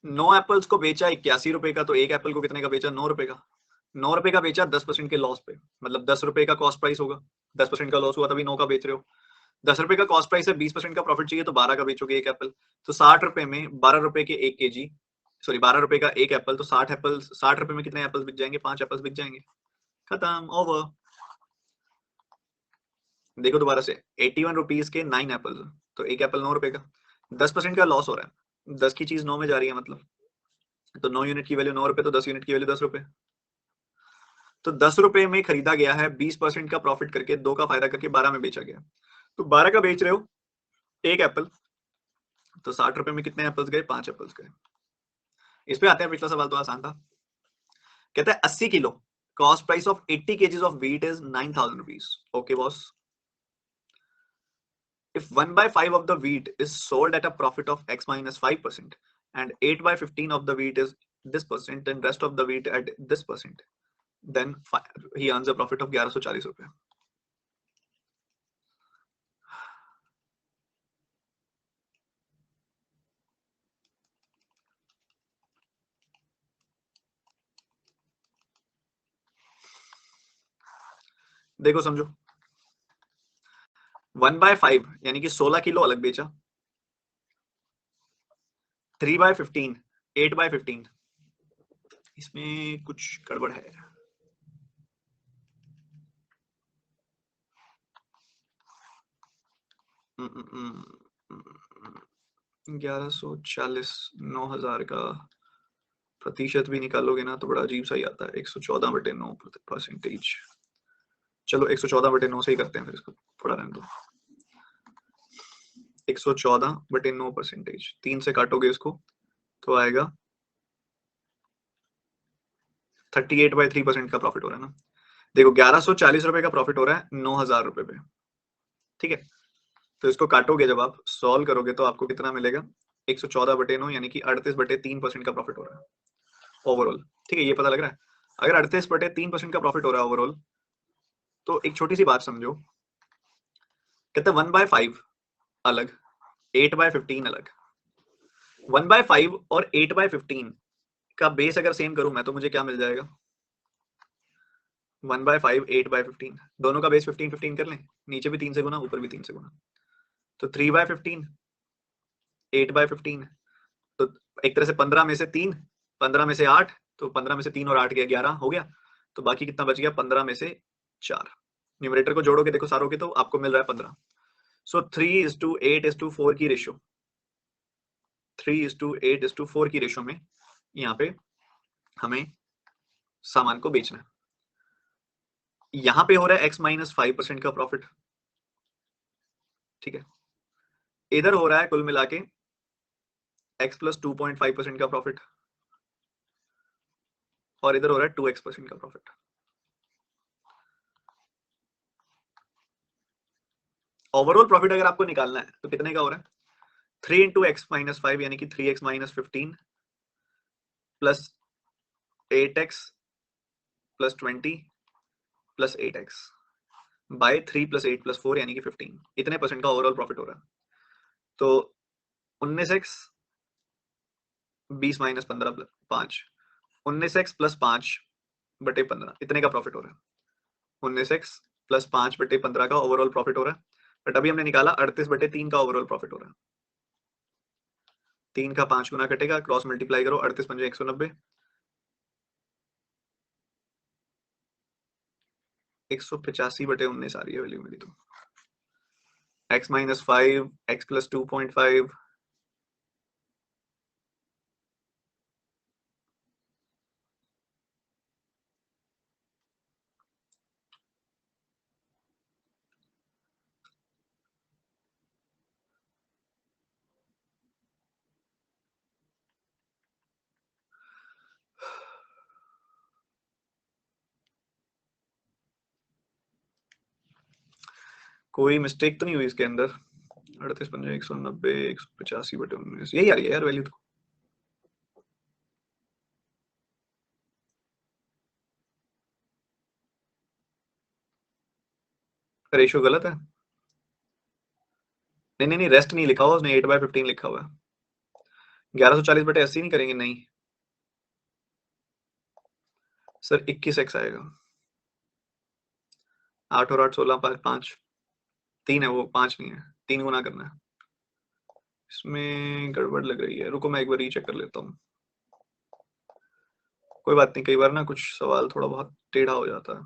9 एप्पल्स को बेचा 81 रुपए का, तो एक एप्पल को कितने का बेचा, 9 रुपए का। 9 रुपए का बेचा 10% के लॉस पे, मतलब 10 रुपए का कॉस्ट प्राइस होगा, 10% का लॉस हुआ तभी 9 का बेच रहे हो। 10 रुपए का कॉस्ट प्राइस है, 20% का प्रॉफिट चाहिए तो 12 का बेचोगे एक एप्पल। तो 60 रुपए में 12 रुपए के 1 kg, सॉरी 12 रुपए का एक एप्पल, तो 60 एप्पल, 60 रुपए में कितने एप्पल्स बिक जाएंगे, 5 एप्पल्स बिक जाएंगे, खत्म, ओवर। देखो दोबारा से, 81 रुपीज के 9 एप्पल्स, तो एक एप्पल 9 रुपए का, 10% का लॉस हो रहा है, 10 की चीज 9 में जा रही है, मतलब तो 9 यूनिट की वैल्यू 9 रुपए, तो 10 यूनिट की वैल्यू 10 रुपए। तो 10 रुपए में खरीदा गया है, 20% का प्रॉफिट करके, 2 का फायदा करके 12 में बेचा गया। तो 12 का बेच रहे हो एक एप्पल, तो 60 रुपए में कितने एप्पल्स गए? 5 एप्पल्स गए। इस पे आते हैं, पिछला सवाल तो आसान था। कहता है 80 kilo, cost price of 80 kgs of wheat is 9,000 rupees. Okay boss, if 1 by 5 of the wheat is sold at a profit of x minus 5% and 8 by 15 of the wheat is this percent and rest of the wheat at this percent, then he earns a profit of 1140 रुपए। देखो समझो, 1 by 5 यानी कि 16 kilo अलग बेचा, 3 by 15, 8 by 15, इसमें कुछ गड़बड़ है। हम्म, 1140, 9,000 का प्रतिशत भी निकालोगे ना तो बड़ा अजीब सा ही आता है, 114/9%। चलो 114/9 से ही करते हैं फिर, इसको थोड़ा रहने दो। 114/9%, 3 से काटोगे इसको तो आएगा 38/3% का प्रॉफिट हो रहा है ना। देखो 1140 रुपए का प्रॉफिट हो रहा है 9,000 रुपए पे, ठीक है। तो इसको काटोगे, जब आप सॉल्व करोगे तो आपको कितना मिलेगा? 114/9 यानी कि 38/3% का प्रॉफिट हो रहा है ओवरऑल, ठीक है। ये पता लग रहा है, अगर 38/3% का प्रॉफिट हो रहा है ओवरऑल, तो एक छोटी सी बात समझो। कहते हैं 1/5 अलग, 8/15 अलग। 1/5 और 8/15 का बेस अगर सेम करूं मैं, तो मुझे क्या मिल जाएगा? 1/5, 8/15, दोनों का बेस 15 15 कर लें, नीचे भी 3 से गुना, ऊपर भी 3 से गुना, तो 3/15, 8/15, तो एक तरह से 15 में से 3, 15 में से 8, तो 15 में से 3 और 8 गया 11 हो गया। तो बाकी कितना बच गया? 15 में से 4। न्यूमरेटर को जोड़ोगे देखो सारों के, तो आपको मिल रहा है 15। सो 3:8:4 की रेशियो, 3:8:4 की रेशियो में यहाँ पे हमें सामान को बेचना है। यहाँ पे हो रहा है x माइनस 5% का प्रॉफिट, ठीक है। इधर हो रहा है कुल मिला के x प्लस 2.5% का प्रॉफिट, और इधर हो रहा है 2x% का प्रॉफिट। ओवरऑल प्रॉफिट अगर आपको निकालना है तो कितने का हो रहा है? 3 into x माइनस 5 यानी कि 3x minus 15 plus 8x plus 20 plus 8x by 3 plus 8 plus 4 यानी कि 15, इतने परसेंट का ओवरऑल प्रॉफिट हो रहा है। तो 19x 20 minus 15 plus 5, 19x plus 5/15, इतने का प्रॉफिट हो रहा है। 19x प्लस 5/15 का ओवरऑल प्रॉफिट हो रहा है। बट अभी हमने निकाला 38/3 का ओवरऑल प्रॉफिट हो रहा है। 3 का 5 गुना कटेगा, क्रॉस मल्टीप्लाई करो, 38 पंजे 190, 185/19 आ रही है वैल्यू मेरी। तो x माइनस 5, x प्लस 2.5, कोई मिस्टेक तो नहीं हुई इसके अंदर? 38 पंजे 190, 185/19, यही आ रही है यार वैल्यू तो। रेशियो गलत है? नहीं नहीं नहीं, रेस्ट नहीं लिखा हुआ उसने, 8/15 लिखा हुआ है। 1140/80 नहीं करेंगे? नहीं सर, 21x आएगा। 8 और 8 16, 5 3 है, वो 5 नहीं है, 3 गुना करना है। इसमें गड़बड़ लग रही है, रुको मैं एक बार रीचेक कर लेता हूँ। कोई बात नहीं, कई बार ना कुछ सवाल थोड़ा बहुत टेढ़ा हो जाता है।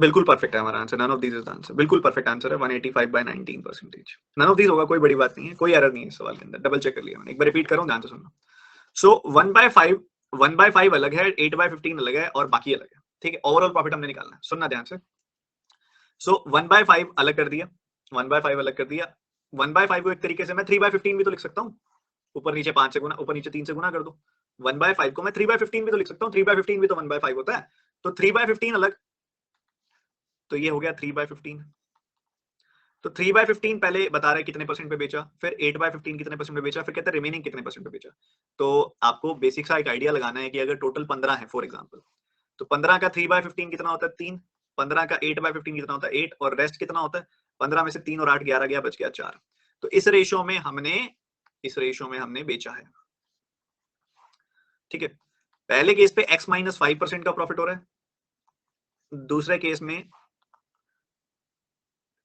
बिल्कुल परफेक्ट है हमारा answer, none of these is the answer, बिल्कुल परफेक्ट आंसर है 185/19%। नन ऑफ दीज होगा, कोई बड़ी बात नहीं है, कोई एरर नहीं है इस सवाल के अंदर, डबल चेक कर लिया मैंने, एक बार रिपीट करूं, ध्यान से सुनना। सो 1/5 अलग है, 8/15 अलग है और बाकी अलग है, ठीक है। ओवरऑल प्रॉफिट हमने निकालना है, सुनना ध्यान से। सो 1/5 अलग कर दिया, 1/5 अलग कर दिया। 1/5 को एक तरीके से मैं 3/15 भी तो लिख सकता हूँ, ऊपर नीचे 5 से गुना, ऊपर नीचे 3 से गुना कर दो। 1/5 को मैं 3/15 भी तो लिख सकता हूँ, 3/15 भी तो 1/5 होता है, तो 3/15 अलग, तो ये हो गया 3/15। तो 3/15 पहले बता रहे कितने परसेंट पे बेचा, फिर 8/15 कितने परसेंट पे बेचा, फिर कहते हैं रिमेनिंग कितने परसेंट पे बेचा। तो आपको बेसिक सा एक आइडिया लगाना है कि अगर टोटल 15 है फॉर एग्जांपल, तो 15 का 3/15 कितना होता है 3, 15 का 8/15 कितना होता है 8, और रेस्ट कितना होता है 15 में से 3 और 8 11 गया, बच गया 4। तो इस रेशियो में हमने बेचा है, ठीक है। पहले केस पे x - 5% का प्रॉफिट हो रहा है, दूसरे केस में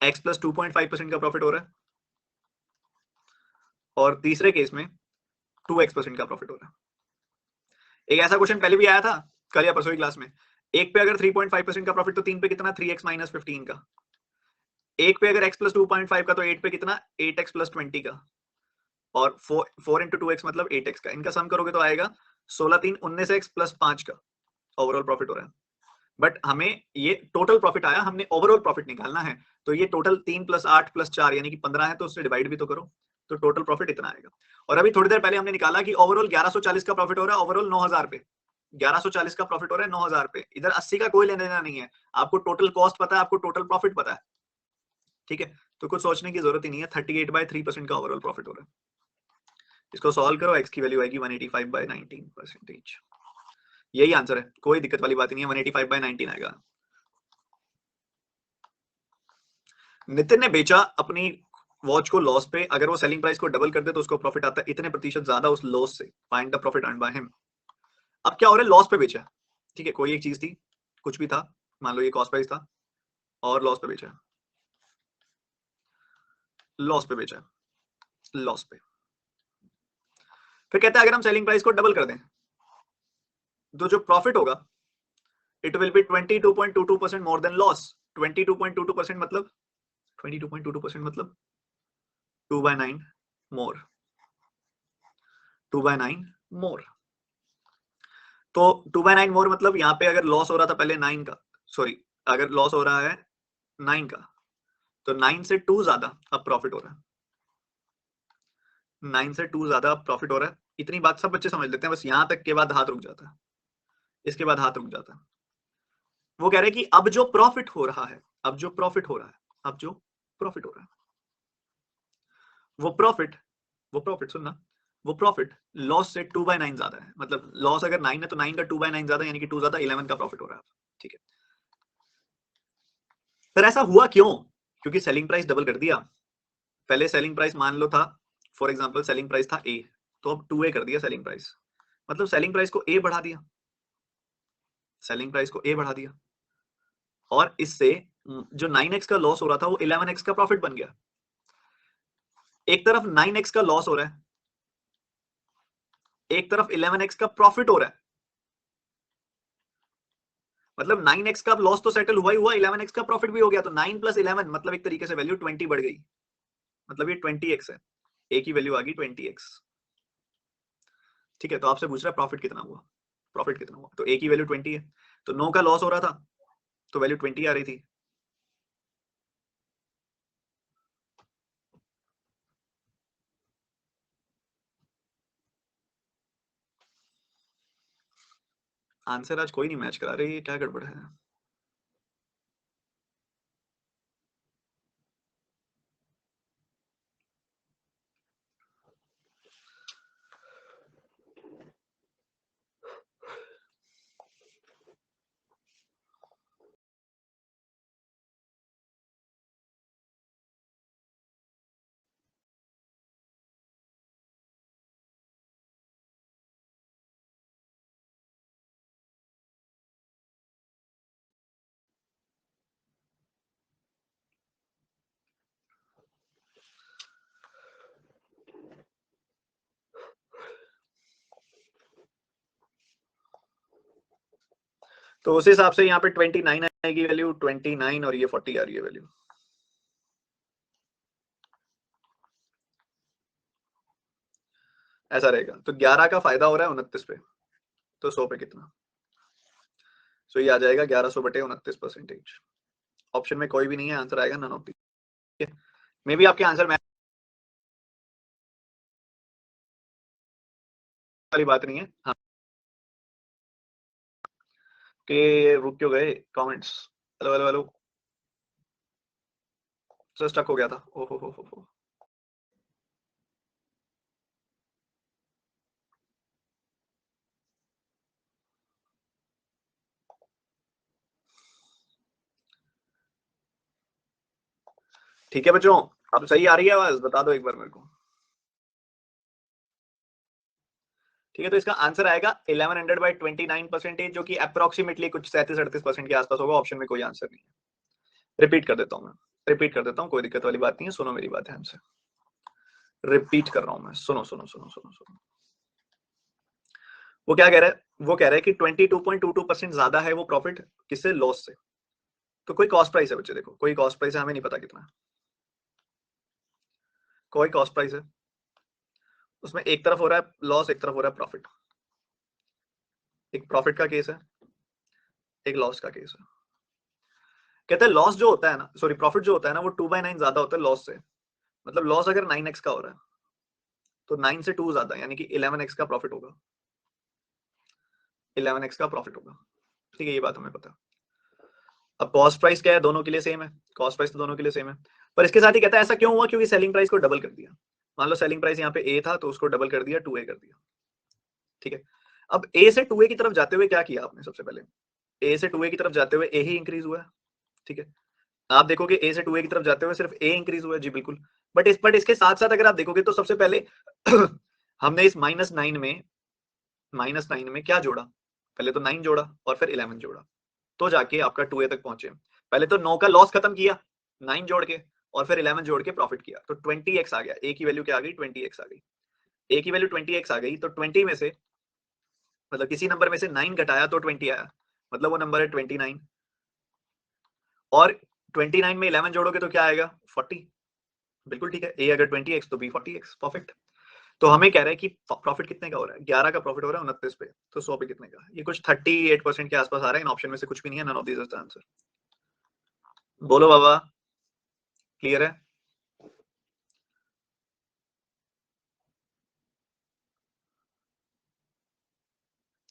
x + 2.5% का प्रॉफिट हो रहा है, और तीसरे केस में 2x% का प्रॉफिट हो रहा है। एक ऐसा क्वेश्चन पहले भी आया था कल या परसों की क्लास में, एक पे अगर 3.5% का प्रॉफिट तो 3 पे कितना 3x - 15 का, एक पे अगर x + 2.5 का तो 8 पे कितना 8x + 20 का, और 4 × 2x मतलब 8x का, इनका सम करोगे तो आएगा 16 3 19x + 5 का ओवरऑल प्रॉफिट हो रहा है। बट हमें ये टोटल प्रॉफिट आया, हमने ओवरऑल प्रॉफिट निकालना है, तो ये टोटल 3 + 8 + 4 यानी कि 15 है, तो उससे डिवाइड भी तो करो, तो टोटल प्रॉफिट इतना आएगा। और अभी थोड़ी देर पहले हमने निकाला कि ओवरऑल 1140 का प्रॉफिट हो रहा है, ओवरऑल 9000 पे, 1140 का प्रॉफिट हो रहा है 9000 पे, इधर 80 का कोई लेना देना नहीं है, आपको टोटल कॉस्ट पता है, आपको टोटल प्रॉफिट पता है, ठीक है। तो कुछ सोचने की जरूरत ही नहीं है, 38/3% का ओवरऑल प्रॉफिट हो रहा है। इसको सॉल्व करो, x की वैल्यू आएगी 185/19%, यही आंसर है, कोई दिक्कत वाली बात नहीं है, 185/19 आएगा। नितिन ने बेचा अपनी वॉच को लॉस पे, अगर वो सेलिंग प्राइस को डबल कर दे तो उसको प्रॉफिट आता है इतने प्रतिशत ज्यादा उस लॉस से, find the profit earned by him. अब क्या हो रहा है, लॉस पे बेचा, ठीक है, कोई एक चीज थी, कुछ भी था, मान लो ये कॉस्ट प्राइस था, और लॉस पे बेचा, लॉस पे बेचा, लॉस पे। फिर कहता है अगर हम सेलिंग प्राइस को डबल कर दें तो जो प्रॉफिट होगा it will be 22.22% more than loss. 22.22% मतलब 22.22% मतलब 2/9 मोर, 2/9 मोर। तो 2/9 मोर मतलब यहाँ पे अगर लॉस हो रहा था पहले 9 का, सॉरी अगर लॉस हो रहा है 9 का, तो 9 से 2 ज्यादा अब प्रॉफिट हो रहा है, 9 से 2 ज्यादा अब प्रॉफिट हो रहा है। इतनी बात सब बच्चे समझ लेते हैं, बस यहाँ तक के बाद हाथ रुक जाता है, इसके बाद हाथ रुक जाता है। वो कह रहे हैं कि अब जो प्रॉफिट हो रहा है, अब जो प्रॉफिट हो रहा है, अब जो प्रॉफिट हो रहा है, वो प्रॉफिट, वो प्रॉफिट सुनना, वो प्रॉफिट लॉस से 2/9 ज्यादा है, मतलब लॉस अगर 9 है तो 9 का 2/9 ज्यादा, यानी कि 2 ज्यादा 11 का प्रॉफिट हो रहा है, ठीक है। फिर ऐसा हुआ क्यों, क्योंकि सेलिंग प्राइस डबल कर दिया। पहले सेलिंग प्राइस मान लो था, फॉर एग्जांपल सेलिंग प्राइस था ए, तो अब 2a कर दिया सेलिंग प्राइस, मतलब सेलिंग प्राइस को ए बढ़ा दिया, सेलिंग प्राइस को ए बढ़ा दिया, और इससे जो 9x का लॉस हो रहा था वो 11x का प्रॉफिट बन गया। एक तरफ 9x का लॉस हो रहा है, एक तरफ 11x का प्रॉफिट हो रहा है, मतलब 9x का लॉस तो सेटल हुआ ही हुआ, 11x का प्रॉफिट भी हो गया, तो 9 + 11 मतलब एक तरीके से वैल्यू 20 बढ़ गई, मतलब ये 20x है, ए की वैल्यू आ गई 20x, ठीक है। तो आपसे पूछ रहा है प्रॉफिट कितना हुआ, प्रॉफिट कितना हुआ, तो ए की वैल्यू 20 है, तो 9 का लॉस हो रहा था तो वैल्यू 20 आ रही थी। आंसर आज कोई नहीं मैच करा रही, क्या गड़बड़ है। तो उस हिसाब से यहाँ पे 29 की वैल्यू 29 और ये 40 आ रही है वैल्यू। ऐसा रहेगा तो 11 का फायदा हो रहा है 29 पे, तो 100 पे कितना? सो ये आ जाएगा 1100 बटे 29%। ऑप्शन में कोई भी नहीं है, आंसर आएगा none of the. May be आपके आंसर में वाली बात नहीं है। हाँ कि रुक क्यों गए comments? Hello hello hello, sir stuck हो गया था। ओहो हो। ठीक है बच्चों, अब सही आ रही है आवाज? बता दो एक बार मेरे को। ठीक है, तो इसका आंसर आएगा 1100 बाई 29%, जो कि अप्रोक्सीमेटली कुछ 37-38% के आसपास होगा। ऑप्शन में कोई आंसर नहीं है। रिपीट कर देता हूँ मैं, रिपीट कर देता हूँ, कोई दिक्कत वाली बात नहीं है। सुनो मेरी बात ध्यान से, रिपीट कर रहा हूँ मैं। सुनो सुनो सुनो सुनो सुनो। वो क्या कह रहा है? वो कह रहा है कि 22.22% ज्यादा है वो प्रॉफिट किससे? लॉस से। तो कोई कॉस्ट प्राइस है बच्चे, देखो कोई कॉस्ट प्राइस है, हमें नहीं पता कितना, कोई कॉस्ट प्राइस है, उसमें एक तरफ हो रहा है लॉस, एक तरफ हो रहा है प्रॉफिट। एक प्रॉफिट का केस है, एक लॉस का केस है। कहते हैं लॉस जो होता है ना, सॉरी प्रॉफिट जो होता है ना, वो 2/9 ज्यादा होता है लॉस से। मतलब लॉस अगर 9x का हो रहा है तो 9 से 2 ज्यादा, यानी कि 11x का प्रॉफिट होगा, 11x का प्रॉफिट होगा। ठीक है, ये बात हमें पता है। अब कॉस्ट प्राइस क्या है? दोनों के लिए सेम है, कॉस्ट प्राइस तो दोनों के लिए सेम है। पर इसके साथ ही कहता है ऐसा क्यों हुआ? क्योंकि सेलिंग प्राइस को डबल कर दिया। मान लो सेलिंग प्राइस यहाँ पे ए था तो उसको डबल कर दिया, 2a कर दिया। ठीक है, अब ए से 2a की तरफ जाते हुए क्या किया आपने? सबसे पहले ए से 2a की तरफ जाते हुए ए ही इंक्रीज हुआ है। ठीक है, आप देखोगे ए से 2a की तरफ जाते हुए सिर्फ ए इंक्रीज हुआ है। जी बिल्कुल, बट इसके साथ साथ अगर आप देखोगे तो सबसे पहले हमने इस -9 में क्या जोड़ा? पहले तो 9 जोड़ा और फिर 11 जोड़ा, तो जाके आपका 2a तक पहुंचे। पहले तो 9 का लॉस खत्म किया 9 जोड़ के, और फिर 11 जोड़ के प्रॉफिट किया, तो 20x आ गया। ए की वैल्यू क्या आ गई? 20x आ गई। ए की वैल्यू 20x आ गई, तो 20 में से मतलब किसी नंबर में से 9 घटाया तो 20 आया, मतलब वो नंबर है 29। और 29 में 11 जोड़ोगे तो क्या आएगा? 40। बिल्कुल ठीक है, ए अगर 20x तो बी 40x, परफेक्ट। तो हमें कह रहा है कि प्रॉफिट कितने का हो रहा है? 11 का प्रॉफिट हो रहा है 29 पे, तो 100 पे कितने का? ये कुछ 38% के आसपास आ रहा है। इन ऑप्शन में से कुछ भी नहीं है, none of this is the answer. बोलो बाबा, क्लियर है?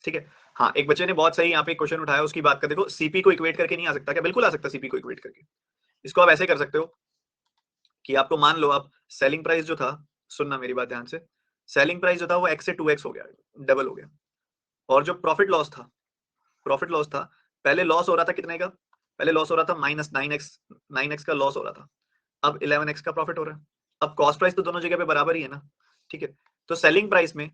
ठीक है। हाँ, एक बच्चे ने बहुत सही यहाँ पे क्वेश्चन उठाया, उसकी बात कर देखो। सीपी को इक्वेट करके नहीं आ सकता क्या? बिल्कुल आ सकता है सीपी को इक्वेट करके। इसको आप ऐसे कर सकते हो कि आपको मान लो आप सेलिंग प्राइस जो था, सुनना मेरी बात ध्यान से, सेलिंग प्राइस जो था वो x से 2x हो गया, डबल हो गया। और जो प्रॉफिट लॉस था, प्रॉफिट लॉस था, पहले लॉस हो रहा था कितने का? पहले लॉस हो रहा था -9x, 9x का लॉस हो रहा था। अब 11x का प्रॉफिट हो रहा है। अब कॉस्ट प्राइस तो दोनों जगह पे बराबर ही है ना। ठीक है, तो सेलिंग प्राइस में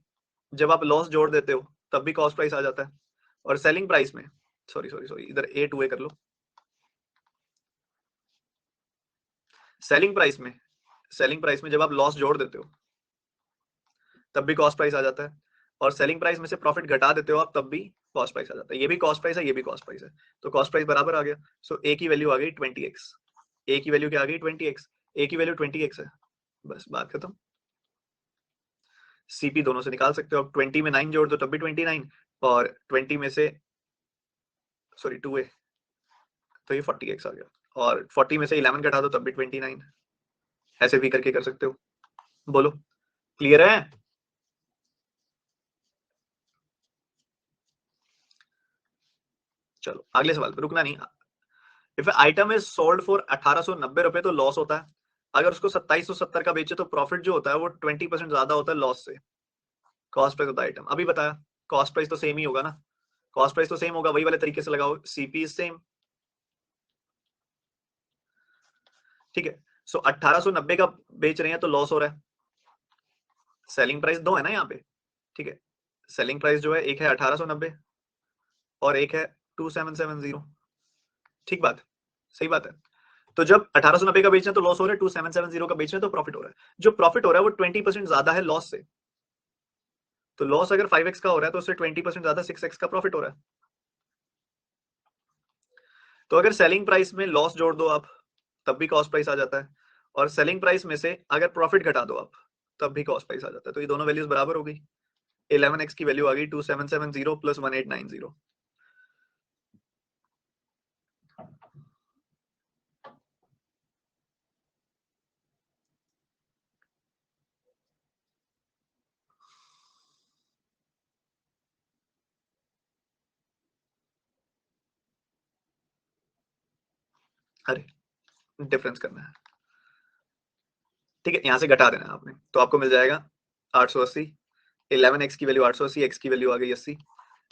जब आप लॉस जोड़ देते हो तब भी कॉस्ट प्राइस आ जाता है। और सेलिंग प्राइस में, सॉरी सॉरी सॉरी, इधर ए टू ए कर लो। सेलिंग प्राइस में, सेलिंग प्राइस में जब आप लॉस जोड़ देते हो तब भी कॉस्ट प्राइस आ जाता है। और सेलिंग प्राइस में से प्रॉफिट घटा देते हो आप तब भी कॉस्ट प्राइस आ जाता है। ये भी कॉस्ट प्राइस है, ये भी कॉस्ट प्राइस है, तो कॉस्ट प्राइस बराबर आ गया। सो ए की वैल्यू आ गई 20x। ए की वैल्यू क्या आ गई? 20x। ए की वैल्यू 20x है, बस बात खत्म। सीपी दोनों से निकाल सकते हो। अब 20 में 9 जोड़ दो तब भी 29, और 20 में से सॉरी 2a, तो ये 40x आ गया। और 40 में से 11 घटा दो तब भी 29। ऐसे भी करके कर सकते हो। बोलो, क्लियर है? चलो अगले सवाल पे, रुकना नहीं। If item is sold for 1890 रुपए तो लॉस होता है। अगर उसको 2770 का बेचे तो प्रॉफिट जो होता है वो 20% ज्यादा होता है लॉस से। कॉस्ट प्राइस होता है आइटम, अभी बताया। कॉस्ट प्राइस तो सेम ही होगा ना, कॉस्ट प्राइस तो सेम होगा, वही वाले तरीके से लगाओ। CP is same. ठीक है, सो 1890 का बेच रहे हैं तो लॉस हो रहा है। सेलिंग प्राइस दो है ना यहाँ पे। ठीक है, सेलिंग प्राइस जो है एक है 1890 और एक है 2770। ठीक बात, सही बात है। तो जब 1890 का बेचना तो लॉस हो रहा है, 2770 का बेचना तो प्रॉफिट हो रहा है। जो प्रॉफिट हो रहा है वो 20% ज्यादा है लॉस से। तो लॉस अगर 5x का हो रहा है तो उससे 20% ज्यादा 6x का प्रॉफिट हो रहा है। तो अगर सेलिंग प्राइस में लॉस जोड़ दो आप तब भी कॉस्ट प्राइस आ जाता है, और सेलिंग प्राइस में से अगर प्रॉफिट घटा दो आप तब भी कॉस्ट प्राइस आ जाता है। तो ये दोनों वैल्यूज बराबर हो गई। 11x की वैल्यू आ गई 2770 प्लस 1890। अरे डिफरेंस करना है, ठीक है, यहाँ से घटा देना है आपने, तो आपको मिल जाएगा 880। 11x की वैल्यू 880, x की वैल्यू आ गई 80,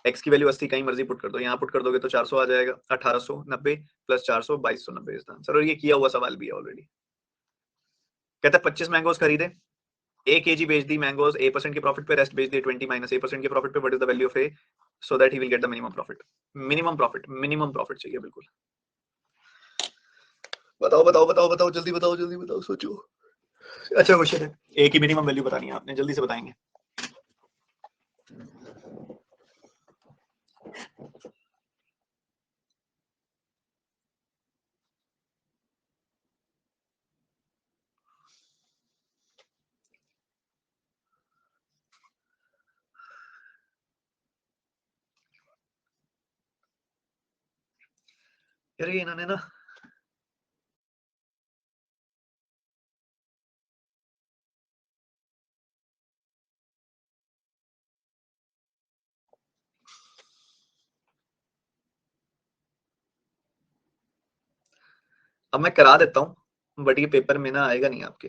x की वैल्यू 80 कहीं मर्जी पुट कर दो, यहाँ पुट कर दोगे तो 400 आ जाएगा। 1890 प्लस 400 2290 इज द आंसर। और ये किया हुआ सवाल भी है ऑलरेडी। कहता है 25 मैंगोज खरीदे, ए केजी बेच दी मैंगोज A% के प्रॉफिट पे, रेस्ट बेच दिए 20 माइनस A% के प्रॉफिट पे। What is the value of A so that he will get the minimum profit. Minimum profit चाहिए बिल्कुल। बताओ बताओ बताओ बताओ, जल्दी बताओ, सोचो। अच्छा क्वेश्चन है, ए की मिनिमम वैल्यू बतानी है आपने, जल्दी से बताएंगे। यार ये इन्होंने ना अब मैं करा देता हूँ बट ये पेपर में ना आएगा नहीं आपके,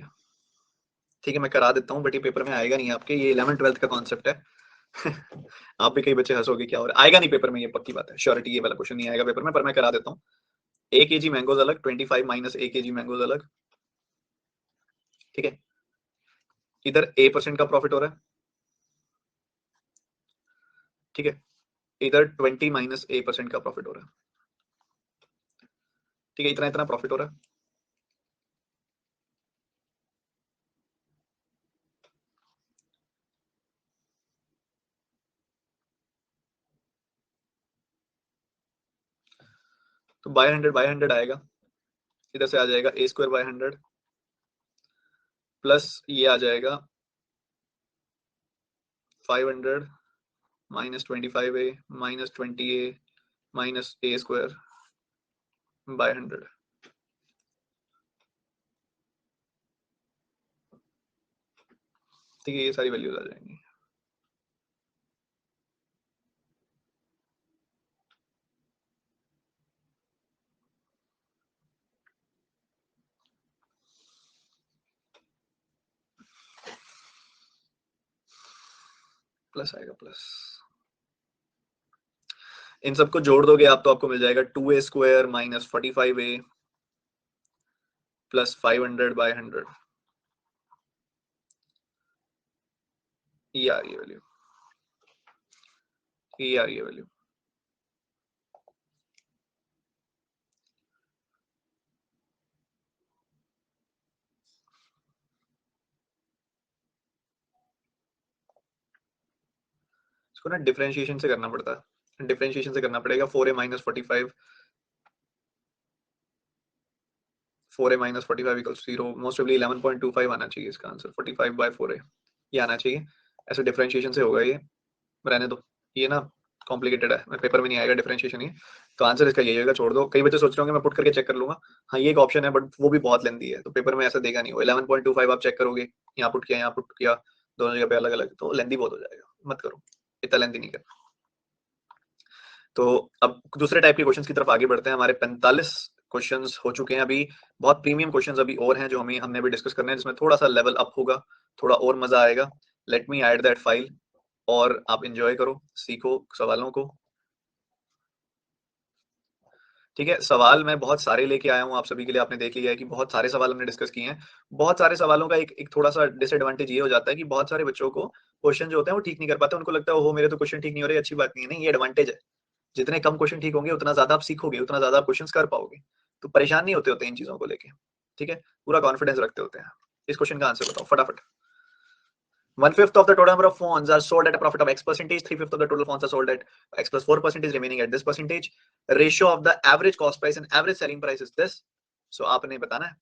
ठीक है मैं करा देता हूँ बट ये पेपर में आएगा नहीं आपके, ये 11th-12th का कॉन्सेप्ट है। आप भी कई बच्चे हंसोगे क्या हो रहा है, आएगा नहीं पेपर में, ये पक्की बात है, श्योरिटी, ये वाला क्वेश्चन नहीं आएगा पेपर में, पर मैं करा देता हूँ। ए के जी मैंगोज अलग, 25 माइनस ए के जी मैंगोज अलग, ठीक है। इधर A% का प्रॉफिट हो रहा है, ठीक है। इधर 20 माइनस A% का प्रॉफिट हो रहा है, ठीक है, इतना इतना प्रॉफिट हो रहा है। तो बाय 100 आएगा, इधर से आ जाएगा A² बाय 100 प्लस ये आ जाएगा 500 minus 25A minus 20A minus A² bye 100। ठीक है, ये सारी वैल्यूज आ जाएंगी। प्लस आएगा प्लस, इन सबको जोड़ दोगे आप तो आपको मिल जाएगा 2A² minus 45A plus 500 bye 100। ये आ रही है वैल्यू, ये आ रही है वैल्यू। इसको ना डिफरेंशिएशन से करना पड़ता है, डिफरेंशिएशन से करना पड़ेगा। 4A minus 45, 4A minus 45 equals 0, most probably 11.25 आना चाहिए इसका आंसर, 45 बाय 4A ये आना चाहिए। ऐसे डिफरेंशिएशन से होगा ये, रहने दो, ये ना कॉम्प्लिकेटेड है, पेपर में नहीं आएगा डिफरेंशिएशन ये, तो आंसर इसका यही होगा, छोड़ दो। कई बच्चे सोच रहे होंगे मैं पुट करके चेक कर लूंगा, हाँ ये एक ऑप्शन है बट वो भी बहुत लेंदी है, तो पेपर में ऐसा देगा नहीं वो। 11.25 आप चेक करोगे, यहाँ पुट किया यहाँ पुट किया, दोनों जगह पे अलग अलग, तो लेंदी बहुत हो जाएगा, मत करो, इतना लेंदी नहीं करना। तो अब दूसरे टाइप के क्वेश्चंस की तरफ आगे बढ़ते हैं। हमारे 45 क्वेश्चंस हो चुके हैं अभी, बहुत प्रीमियम क्वेश्चंस अभी और हैं जो हमने भी डिस्कस करने हैं, जिसमें थोड़ा सा लेवल अप होगा, थोड़ा और मजा आएगा। Let me add that file और आप एंजॉय करो, सीखो सवालों को, ठीक है। सवाल मैं बहुत सारे लेके आया हूँ आप सभी के लिए, आपने देख लिया है कि बहुत सारे सवाल हमने डिस्कस किए हैं। बहुत सारे सवालों का एक थोड़ा सा डिसएडवांटेज ये हो जाता है कि बहुत सारे बच्चों को क्वेश्चन जो होते हैं वो ठीक नहीं कर पाते, उनको लगता है वो मेरे तो क्वेश्चन ठीक नहीं हो रहे, अच्छी बात नहीं है। नहीं, ये एडवांटेज है, जितने कम क्वेश्चन ठीक होंगे उतना ज्यादा आप सीखोगे, उतना ज्यादा आप क्वेश्चन कर पाओगे, तो परेशान नहीं होते इन चीजों को लेके, ठीक है, पूरा कॉन्फिडेंस रखते होते हैं। इस क्वेश्चन का आंसर बताओ फटाफट, 1/5 of the total number of phones are sold at a profit of X percentage. 3/5 of the total phones are sold at X plus 4% is remaining at this percentage. Ratio of the average cost price and average selling price is this. So आपने बताना है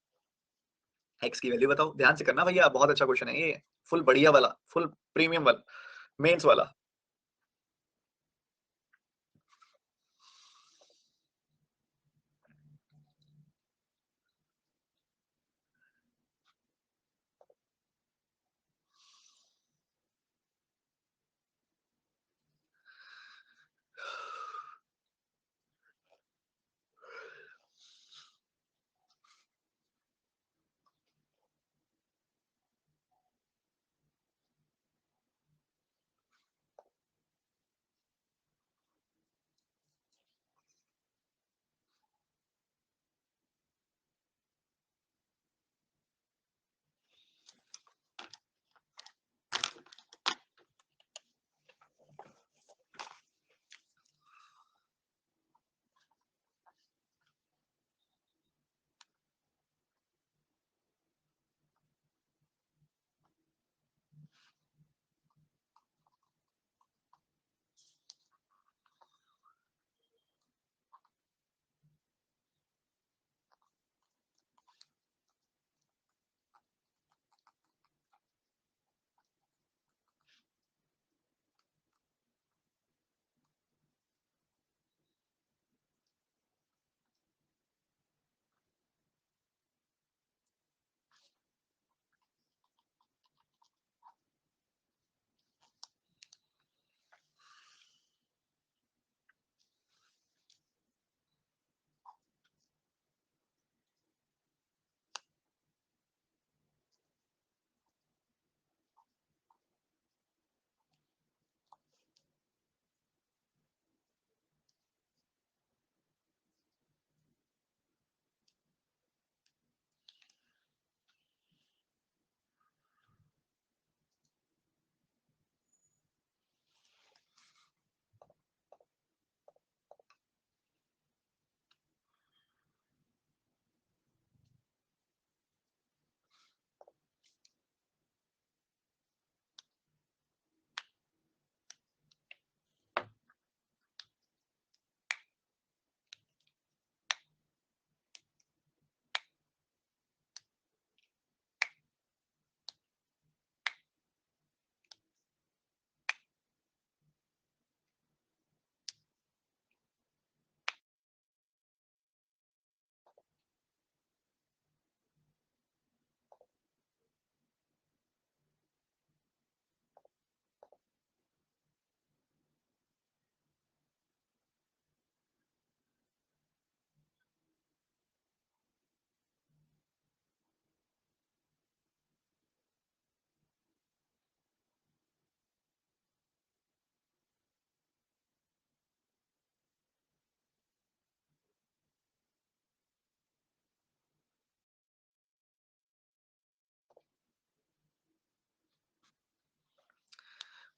X की value बताओ. ध्यान से करना भैया, बहुत अच्छा क्वेश्चन है ये, फुल बढ़िया वाला, फुल प्रीमियम वाला, मेंस वाला.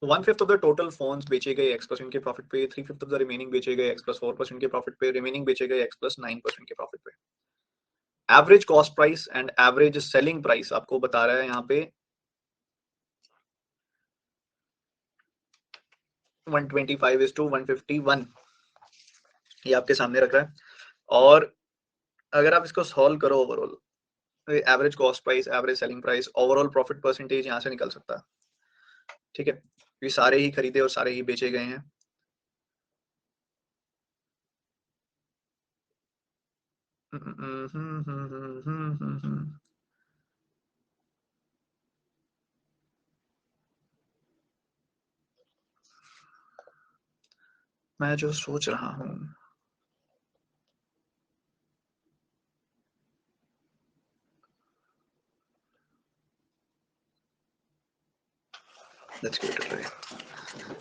One fifth of the total phones बेचे गए X% के प्रॉफिट पे, 3/5 ऑफ द रिमेनिंग बेचे गए X plus 4% के प्रॉफिट पे, रिमेनिंग बेचे गए X plus 9% के प्रॉफिट पे. Average cost price and average selling price आपको बता रहा है यहाँ पे 125:151, ये आपके सामने रख रहा है. और अगर आप इसको सॉल्व करो overall, average cost price, average selling price, overall profit percentage यहाँ से निकल सकता है. ठीक है, ये सारे ही खरीदे और सारे ही बेचे गए हैं. मैं जो सोच रहा हूँ,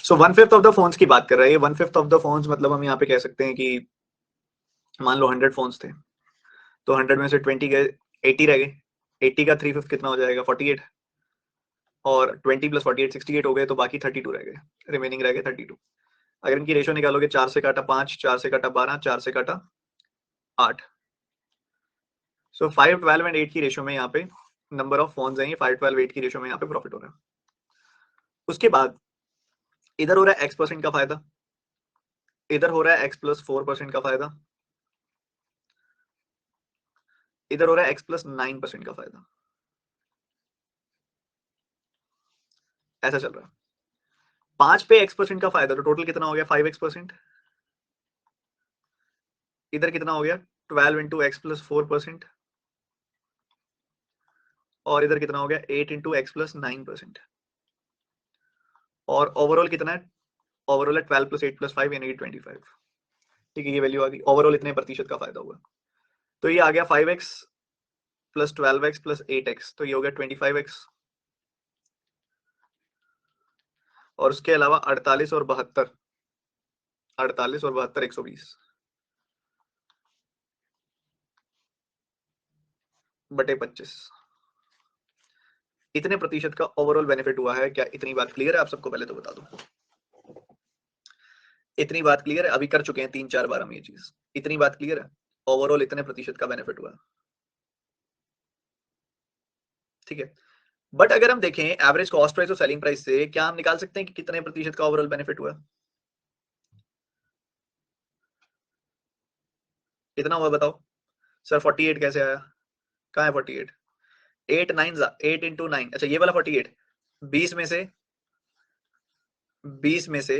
सो 1/5 ऑफ द फोन्स की बात कर रहे हैं. 1/5 ऑफ द फोन्स मतलब हम यहाँ पे कह सकते हैं कि मान लो 100 फोन्स थे, तो 100 में से 20 गए, 80 रह गए. 80 का 3/5 कितना हो जाएगा? 48. और 20 + 48 68 हो गए, तो बाकी 32 रह गए, रिमेनिंग रह गए 32. अगर इनकी रेशो निकालोगे, 4 से काटा 5, 4 से काटा 12, 4 से काटा 8. सो 5, 12 एंड 8 की रेशो में यहाँ पे नंबर ऑफ फोन्स हैं, 5, 12, 8 की रेशो में यहाँ पे प्रॉफिट हो रहा है. उसके बाद इधर हो रहा है x% का फायदा, इधर हो रहा है x + 4% का फायदा, इधर हो रहा है x + 9% का फायदा। ऐसा चल रहा है। 5 पे x% का फायदा, तो टोटल कितना हो गया 5x%। इधर कितना हो गया 12 × x + 4%, और इधर कितना हो गया 8 × x + 9%, और ओवरऑल कितना है, ओवरऑल है 12 + 8 + 5 यानी कि 25। ठीक है, ये वैल्यू आ गई। ओवरऑल इतने प्रतिशत का फायदा हुआ, तो ये आ गया 5x + 12x + 8x, तो ये हो गया 25x, और उसके अलावा 48 और 72, 48 और 72 120 बटे 25, इतने प्रतिशत का ओवरऑल बेनिफिट हुआ है। क्या इतनी बात क्लियर है आप सबको? पहले तो बता दूं, इतनी बात क्लियर है? अभी कर चुके हैं 3-4 बार हम ये चीज। इतनी बात क्लियर है? ओवरऑल इतने प्रतिशत का बेनिफिट हुआ, ठीक है। बट अगर हम देखें एवरेज कॉस्ट प्राइस और सेलिंग प्राइस से, क्या हम निकाल सकते हैं कि कितने प्रतिशत का ओवरऑल बेनिफिट हुआ? कितना हुआ बताओ सर? 48 कैसे आया? कहाँ है 48? 8 9 8 × 9, अच्छा ये वाला 48। 20 में से 20 में से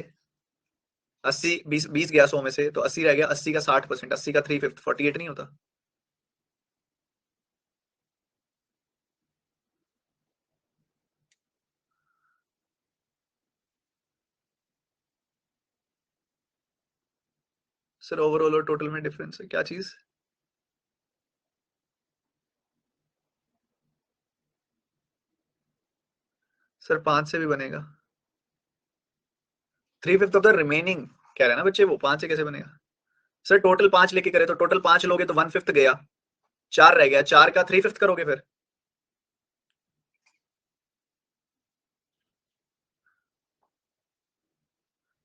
80, 20 गया 100 में से, तो 80 रह गया। 80 का 60%, 80 का 3/5 48 नहीं होता? सर ओवरऑल और टोटल में डिफरेंस है, क्या चीज? सर 5 से भी बनेगा। 3/5 ऑफ द रिमेनिंग कह रहे हैं ना बच्चे, वो 5 से कैसे बनेगा? सर टोटल 5 लेके करे तो टोटल 5 लोगे तो 1/5 गया, 4 रह गया, 4 का 3/5 करोगे फिर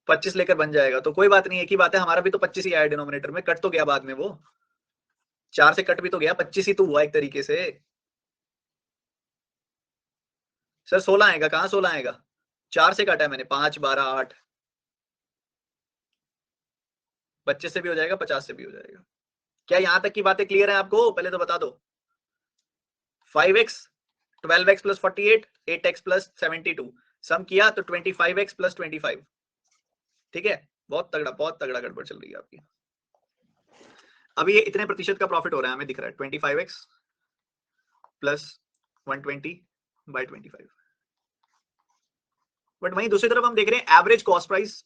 25 लेकर बन जाएगा। तो कोई बात नहीं, एक ही बात है, हमारा भी तो 25 ही आया डिनोमिनेटर में, कट तो गया बाद में वो, 4 से कट भी तो गया, 25 ही तो हुआ एक तरीके से। सर 16 आएगा, कहाँ 16 आएगा? 4 से काटा है मैंने, 5 12 8, 25 से भी हो जाएगा, 50 से भी हो जाएगा। क्या यहां तक की बातें क्लियर है आपको? पहले तो बता दो। 5x 12x + 48 8x + 72 सम किया तो 25x + 25। ठीक है, बहुत तगड़ा, बहुत तगड़ा गड़बड़ चल रही है आपकी। अभी ये इतने प्रतिशत का प्रॉफिट हो रहा है, हमें दिख रहा है 25x + 120/25। बट वहीं दूसरी तरफ हम देख रहे हैं average cost price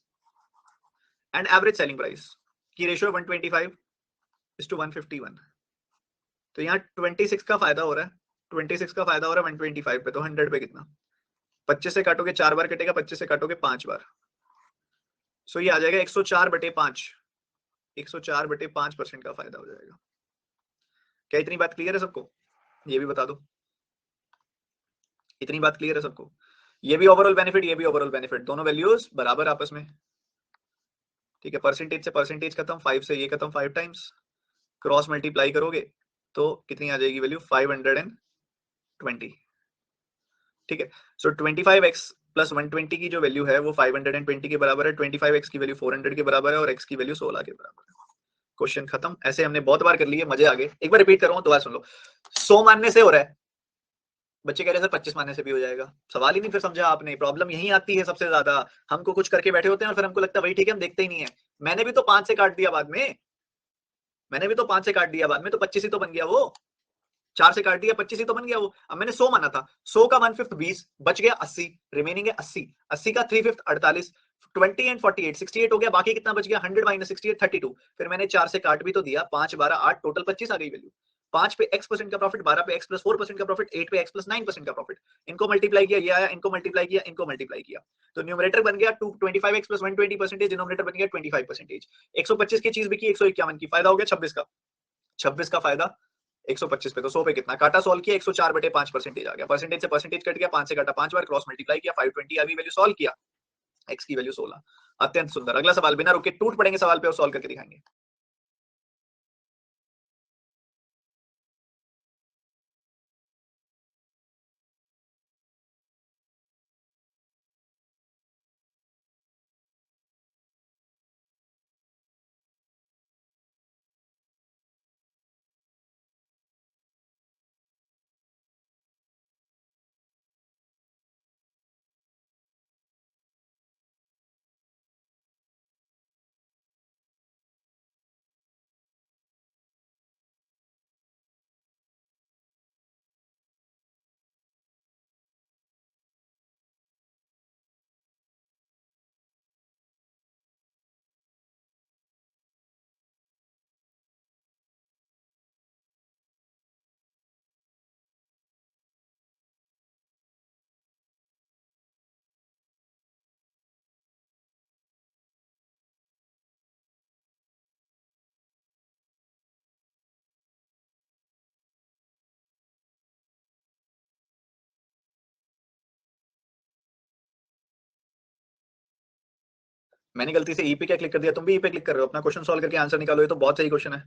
and average selling price की रेशियो 125:151। तो यहाँ 26 का फायदा हो रहा है, 26 का फायदा हो रहा है 125 पे, तो 100 पे कितना? 25 से काटोगे 4 बार कटेगा, 25 से काटोगे 5 बार, सो ये आ जाएगा 104/5, 104/5% का फायदा हो जाएगा। क्या इतनी बात क्लियर है सबको? ये भी बता दो, इतनी बात क्लियर है सबको? ये भी ओवरऑल बेनिफिट, ये भी ओवरऑल बेनिफिट, दोनों वैल्यूज बराबर आपस में। ठीक है, परसेंटेज से परसेंटेज खत्म, 5 से ये खत्म, 5 टाइम्स क्रॉस मल्टीप्लाई करोगे तो कितनी आ जाएगी वैल्यू? 520। ठीक है, सो 25x + 120 की जो वैल्यू है वो 520 के बराबर है, 25x की वैल्यू 400 के बराबर है, और x की वैल्यू 16 के बराबर है। क्वेश्चन खत्म। ऐसे हमने बहुत बार कर लिए, मजे आ गए। एक बार रिपीट कर रहा हूं, दोबारा सुन लो। 100 मानने से हो रहा है, बच्चे कह रहे हैं सर 25 मानने से भी हो जाएगा। सवाल ही नहीं फिर समझा आपने। प्रॉब्लम यही आती है सबसे ज्यादा, हमको कुछ करके बैठे होते हैं और फिर हमको लगता है वही ठीक है, हम देखते ही नहीं है। मैंने भी तो 5 से काट दिया बाद में, मैंने भी तो 5 से काट दिया बाद में, तो 25 ही तो बन गया वो। 4 से काट दिया, 25 ही तो बन गया वो। अब मैंने 100 माना था, 100 का 1/5 20, बच गया 80, रिमेनिंग है 80, 80 का 3/5 48, 20 एंड 48 68 हो गया, बाकी कितना बच गया? 100 - 68 32। फिर मैंने 4 से काट भी तो दिया, 5 12 8, टोटल 25 आ गई वैल्यू। 5 पे x% का प्रॉफिट, 12 पे x + 4% का प्रॉफिट, 8 पे x + 9% का प्रॉफिट। इनको मल्टीप्लाई किया, ये आया, इनको मल्टीप्लाई किया, इनको मल्टीप्लाई किया, तो न्यूमरेटर बन गया 25x + 120%, डिनोमिनेटर बन गया 25%। 125 की चीज बिकी 151 की, फायदा हो गया 26 का, 26 का फायदा 125 पे, तो 100 पे कितना काटा? सॉल्व किया, 104/5% आ गया। परसेंटेज से परसेंटेज कट गया, 5 से काटा 5 बार, क्रॉस मल्टीप्लाई किया, 520 अभी वैल्यू सॉल्व किया, x की वैल्यू 16। अत्यंत सुंदर। अगला सवाल, बिना रुके टूट पड़ेंगे सवाल पे और सॉल्व करके दिखाएंगे। मैंने गलती से ई पे क्या क्लिक कर दिया, तुम भी ई पे क्लिक कर रहे हो। अपना क्वेश्चन सॉल्व करके आंसर निकालो, ये तो बहुत सही क्वेश्चन है।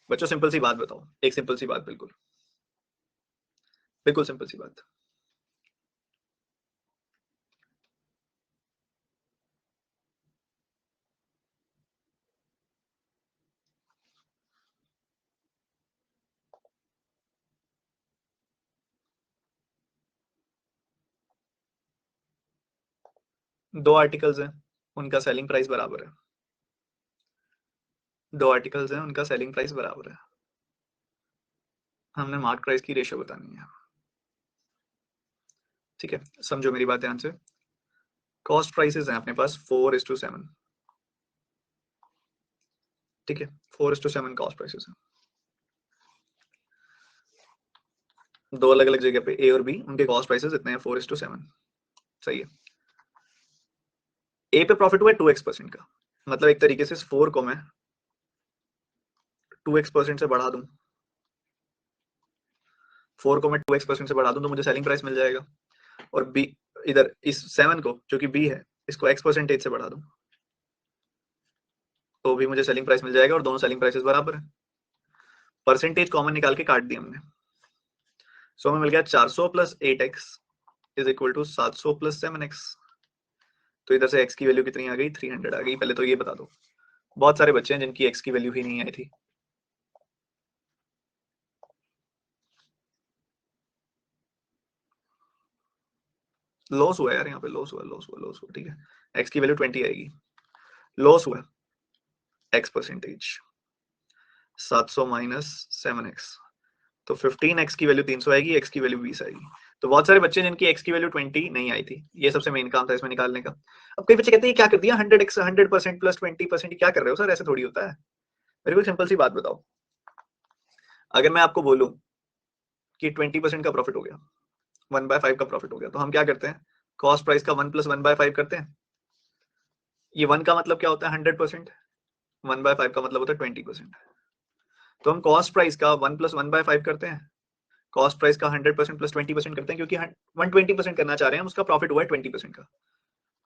बच्चों सिंपल सी बात बताओ, एक सिंपल सी बात, बिल्कुल बिल्कुल सिंपल सी बात। दो आर्टिकल्स हैं, उनका सेलिंग प्राइस बराबर है। दो आर्टिकल्स हैं, उनका सेलिंग प्राइस बराबर है। हमने मार्क प्राइस की रेशियो बतानी है। ठीक है, समझो मेरी बात ध्यान से। कॉस्ट प्राइसेस हैं अपने पास 4:7। ठीक है, 4:7 कॉस्ट प्राइसेस हैं। दो अलग अलग जगह पे ए और बी, उनके कॉस्ट प्राइसेस इतने हैं 4:7। सही है। ए पे प्रॉफिट हुआ है 2x% का, मतलब एक तरीके से 4 को मैं 2x% से बढ़ा दूं, 4 को मैं 2x% से बढ़ा दूं तो मुझे सेलिंग प्राइस मिल जाएगा। और बी, इधर इस 7 को जो कि बी है, इसको x% से बढ़ा दूं तो भी मुझे सेलिंग प्राइस मिल जाएगा, और दोनों सेलिंग प्राइसेस बराबर है। परसेंटेज कॉमन निकाल के काट दिया हमने, सो हमें मिल गया 400 plus 8x is equal to 700 plus 7x। तो इधर से x की वैल्यू कितनी आ गई, 300 आ गई। पहले तो ये बता दो, बहुत सारे बच्चे हैं जिनकी x की वैल्यू ही नहीं आई थी। लॉस हुआ यार, यहाँ पे लॉस हुआ, लॉस हुआ, लॉस हुआ। ठीक है, x की वैल्यू 20 आएगी, लॉस हुआ x%, 700 माइनस 7x, तो 15x की वैल्यू 300 आएगी, x की वैल्यू 20 आएगी। तो बहुत सारे बच्चे जिनकी x की वैल्यू 20 नहीं आई थी, ये सबसे मेन काम था इसमें निकालने का। अब कई बच्चे कहते हैं क्या कर दिया, 100x 100% प्लस 20%, क्या कर रहे हो सर, ऐसे थोड़ी होता है। मेरे को सिंपल सी बात बताओ, अगर मैं आपको बोलूं कि 20% का प्रॉफिट हो गया, 1/5 का प्रॉफिट हो गया, तो हम क्या करते हैं, कॉस्ट प्राइस का 1 प्लस 1/5 करते हैं। ये 1 का मतलब क्या होता है 100%, 1/5 का मतलब होता है 20%। तो हम कॉस्ट प्राइस का 1 प्लस 1/5 करते हैं, कॉस्ट प्राइस का 100% प्लस 20% करते हैं, क्योंकि 120% करना चाह रहे हैं, उसका प्रॉफिट हुआ है 20% का।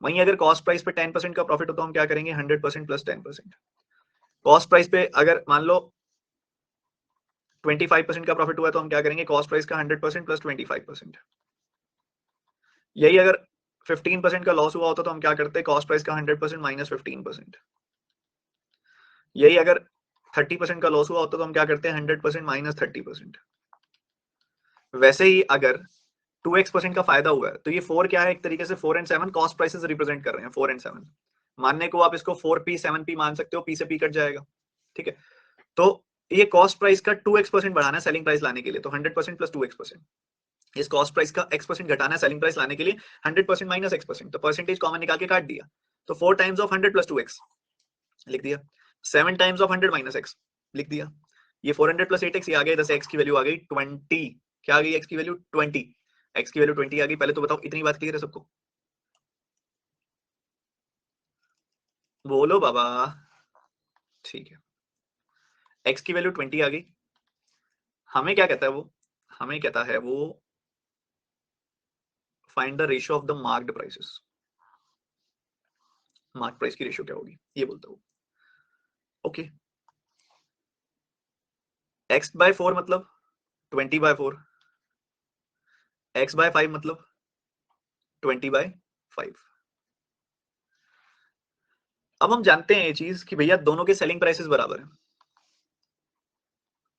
वहीं अगर कॉस्ट प्राइस पे 10% का प्रॉफिट हो तो हम क्या करेंगे, 100% प्लस 10%। कॉस्ट प्राइस पे अगर मान लो 25% का प्रॉफिट हुआ है तो हम क्या करेंगे, कॉस्ट प्राइस का 100% प्लस 25%। यही अगर 15% का लॉस हुआ होता तो हम क्या करते, कॉस्ट प्राइस का 100% माइनस 15%। यही अगर 30% का लॉस हुआ होता तो हम क्या करते हैं, 100% माइनस 30%। वैसे ही अगर 2x% का फायदा हुआ है तो ये 4 क्या है, एक तरीके से 4 एंड 7 कॉस्ट प्राइसेस रिप्रेजेंट कर रहे हैं, 4 एंड 7 मानने को आप इसको 4p 7p मान सकते हो, p से p कट जाएगा। ठीक है, तो ये कॉस्ट प्राइस का 2x% बढ़ाना है सेलिंग प्राइस लाने के लिए, तो 100% प्लस 2x%। इस कॉस्ट प्राइस का x% घटाना है सेलिंग प्राइस लाने के लिए, 100% माइनस x%। तो परसेंटेज कॉमन निकाल के काट दिया, तो 4 टाइम्स ऑफ 100 प्लस 2x लिख दिया, 7 टाइम्स ऑफ 100 माइनस x लिख दिया। ये 400 प्लस 8x, ये आ गया, इधर से x की वैल्यू आ गई 20। क्या आ गई x की वैल्यू 20, x की वैल्यू 20 आ गई। पहले तो बताओ इतनी बात क्लियर है सबको, बोलो बाबा। ठीक है, x की वैल्यू 20 आ गई। हमें क्या कहता है वो, हमें कहता है वो find the ratio of the marked prices. Mark price की रेशियो क्या होगी ये बोलता हूँ। ओके, x/4 मतलब 20/4, x/5 मतलब 20/5। अब हम जानते हैं ये चीज कि भैया दोनों के सेलिंग प्राइसेस बराबर है,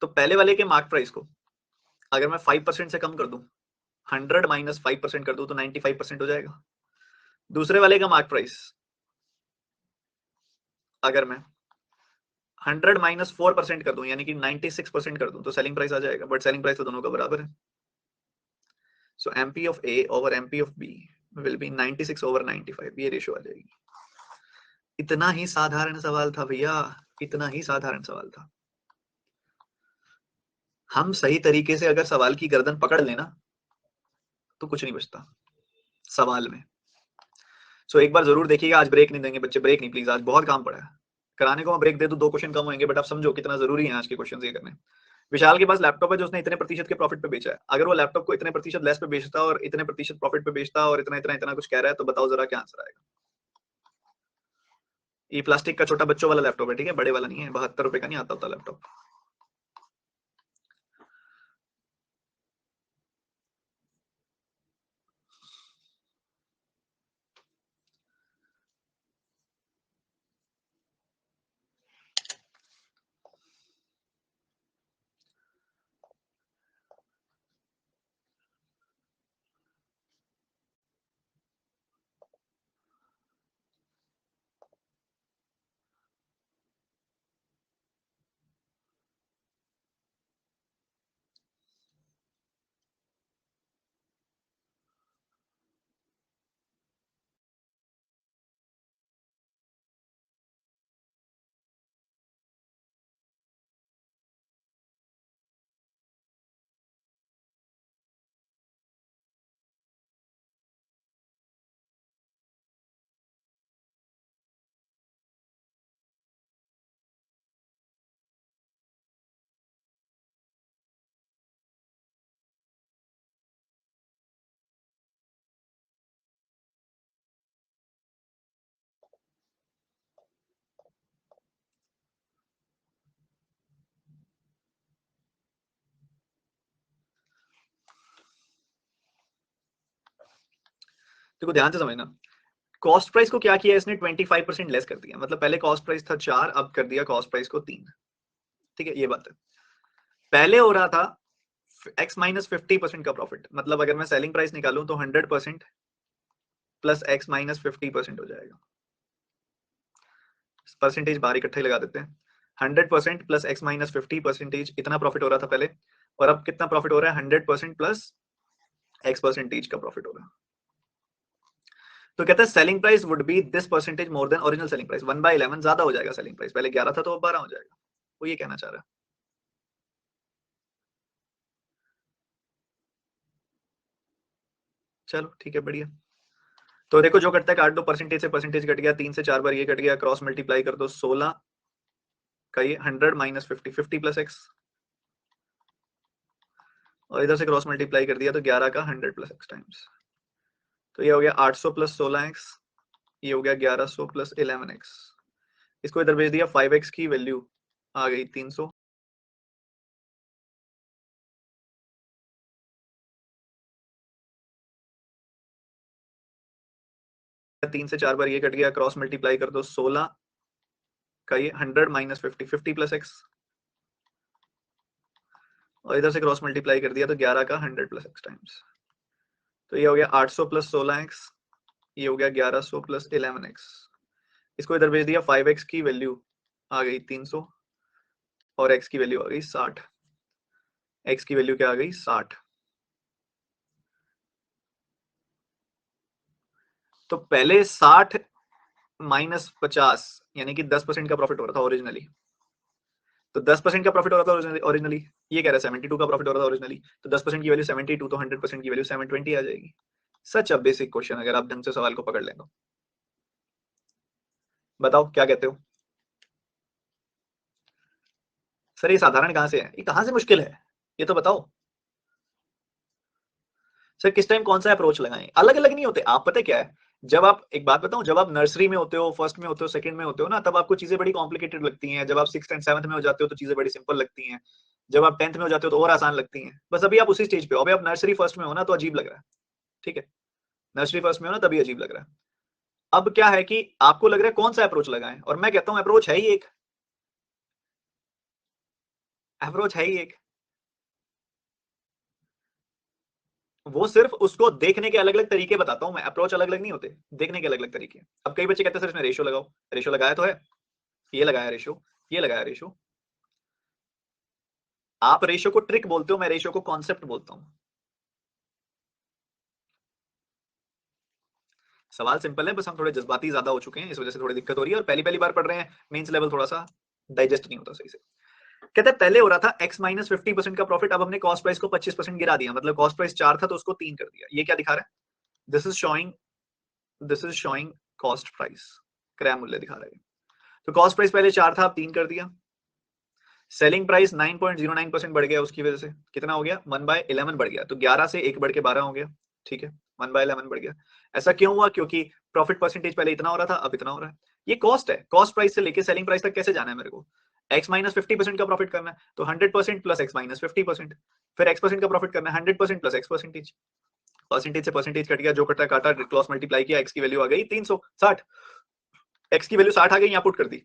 तो पहले वाले के मार्क प्राइस को अगर मैं 5% से कम कर दूं, 100 माइनस 5% कर दूं तो 95% हो जाएगा। दूसरे वाले का मार्क प्राइस अगर मैं 100 माइनस 4% कर दूं, यानी कि 96% कर दूं, तो सेलिंग प्राइस आ जाएगा, बट सेलिंग प्राइस तो दोनों का बराबर है। सो MP of A over MP of B will be 96 over 95, ये रेशियो आ जाएगी। इतना ही साधारण सवाल था भैया, इतना ही साधारण सवाल था। हम सही तरीके से अगर सवाल की गर्दन पकड़ लेना तो कुछ नहीं बचता सवाल में। सो एक बार जरूर देखिएगा, आज ब्रेक नहीं देंगे बच्चे, ब्रेक नहीं प्लीज, आज बहुत काम पड़ा है। कराने को मैं ब्रेक दे दूं 2 क्वेश्चन कम होंगे, बट आप समझो कितना जरूरी है आज के क्वेश्चन ये करने। विशाल के पास लैपटॉप है जो उसने इतने प्रतिशत के प्रॉफिट पे बेचा है, अगर वो लैपटॉप को इतने प्रतिशत लेस पे बेचता और इतने प्रतिशत प्रॉफिट पे बेचता और इतना इतना इतना कुछ कह रहा है, तो बताओ जरा क्या आंसर आएगा। ये प्लास्टिक का छोटा बच्चों वाला लैपटॉप है, ठीक है, बड़े वाला नहीं है, 72 रुपए का नहीं आता होता लैपटॉप। देखो ध्यान से समझना, कॉस्ट प्राइस को क्या किया इसने, 25% लेस कर दिया। मतलब पहले कॉस्ट प्राइस था 4, अब कर दिया कॉस्ट प्राइस को 3। ठीक है, ये बात है। पहले हो रहा था x माइनस 50% का प्रॉफिट, मतलब अगर मैं सेलिंग प्राइस निकालूं तो 100% प्लस x माइनस 50% हो जाएगा। परसेंटेज बाहर इकट्ठे लगा देते हैं। 100% प्लस x माइनस 50%, इतना प्रॉफिट हो रहा था पहले, और अब कितना प्रॉफिट हो रहा है, 100% प्लस x परसेंटेज का प्रॉफिट हो रहा है। तो कहता है selling price would be this percentage more than original selling price, 1/11 ज्यादा हो जाएगा सेलिंग प्राइस, पहले 11 था तो अब 12 हो जाएगा। वो ये कहना चाह रहा है। चलो ठीक है, बढ़िया। तो देखो जो कटता है काट दो, परसेंटेज से परसेंटेज कट गया, 3 से 4 बार ये कट गया, क्रॉस मल्टीप्लाई कर दो, 16 का ये 100 माइनस 50, 50 प्लस x, और इधर से क्रॉस मल्टीप्लाई कर दिया तो 11 का 100 प्लस x टाइम्स। तो ये हो गया 800 प्लस 16x, ये हो गया 1100 प्लस 11x। इसको इधर भेज दिया, 5x की वैल्यू आ गई 300, 3 से 4 बार ये कट गया, क्रॉस मल्टीप्लाई कर दो, 16 का ये 100 माइनस 50, 50 प्लस x, और इधर से क्रॉस मल्टीप्लाई कर दिया तो 11 का 100 प्लस x टाइम्स। तो ये हो गया 800 प्लस 16x, ये हो गया 1100 प्लस 11x। इसको इधर भेज दिया, 5x की वैल्यू आ गई 300 और x की वैल्यू आ गई 60। x की वैल्यू क्या आ गई, 60। तो पहले 60 माइनस 50 यानी कि 10% का प्रॉफिट हो रहा था ओरिजिनली। तो 10% का प्रॉफिट हो रहा था ओरिजिनली, ये कह रहा है 72 का प्रॉफिट हो रहा था ओरिजिनली। तो 10% की वैल्यू 72, तो 100% की वैल्यू 720 आ जाएगी। सच अ बेसिक क्वेश्चन, अगर आप ढंग से सवाल को पकड़ लें तो। बताओ क्या कहते हो सर, ये साधारण कहां से है, ये कहां से मुश्किल है, ये तो बताओ सर। किस टाइम कौन सा अप्रोच लगाएं, अलग अलग नहीं होते आप, पता क्या है, जब आप, एक बात बताऊं, जब आप नर्सरी में होते हो, फर्स्ट में होते हो, सेकंड में होते हो ना, तब आपको चीजें बड़ी कॉम्प्लिकेटेड लगती हैं। जब आप 6th एंड 7th में हो जाते हो तो चीजें बड़ी सिंपल लगती हैं। जब आप 10th में हो जाते हो तो और आसान लगती हैं। बस अभी आप उसी स्टेज पे हो, अभी आप नर्सरी फर्स्ट में हो ना, तो अजीब लग रहा है। ठीक है, नर्सरी फर्स्ट में हो ना, तभी अजीब लग रहा है। अब क्या है कि आपको लग रहा है कौन सा अप्रोच लगाएं, और मैं कहता हूं अप्रोच है ही एक, अप्रोच है ही एक। वो सिर्फ उसको देखने के अलग अलग तरीके बताता हूं मैं, अप्रोच अलग अलग नहीं होते, देखने के अलग अलग तरीके। अब कई बच्चे कहते हैं सर इसमें रेशियो लगाओ, रेशियो लगाया तो है, ये लगाया रेशियो, ये लगाया रेशियो। आप रेशियो को ट्रिक बोलते हो, मैं रेशियो को कॉन्सेप्ट बोलता हूं। सवाल सिंपल है, बस हम थोड़े जज्बाती ज्यादा हो चुके हैं, इस वजह से थोड़ी दिक्कत हो रही है, और पहली पहली बार पढ़ रहे हैं, मेंस लेवल थोड़ा सा डाइजेस्ट नहीं होता सही से। कहते हैं पहले हो रहा था x माइनस 50% का प्रॉफिट, अब हमने कॉस्ट प्राइस को 25% गिरा दिया, मतलब कॉस्ट प्राइस 4 था तो उसको 3 कर दिया। ये क्या दिखा रहा है, this is showing this is showing cost price, क्रय मूल्य दिखा रहा है। तो कॉस्ट प्राइस पहले 4 था, अब 3 कर दिया। सेलिंग प्राइस 9.09% बढ़ गया, उसकी वजह से कितना हो गया, 1/11 बढ़ गया। तो 11 से 1 बढ़ के 12 हो गया, ठीक है, 1/11 बढ़ गया। ऐसा क्यों हुआ? क्योंकि प्रॉफिट परसेंटेज पहले इतना हो रहा था, अब इतना हो रहा है। ये कॉस्ट है, कॉस्ट प्राइस से लेके सेलिंग प्राइस तक कैसे जाना है मेरे को? x माइनस 50% का प्रॉफिट करना है, तो 100% प्लस x माइनस 50%, फिर x% का प्रॉफिट करना है 100% प्लस x परसेंटेज, परसेंटेज से परसेंटेज कट गया, जो कटा काटा, क्रॉस मल्टीप्लाई किया, x की वैल्यू आ गई 360, x की वैल्यू 60 आ गई, यहाँ पुट कर दी,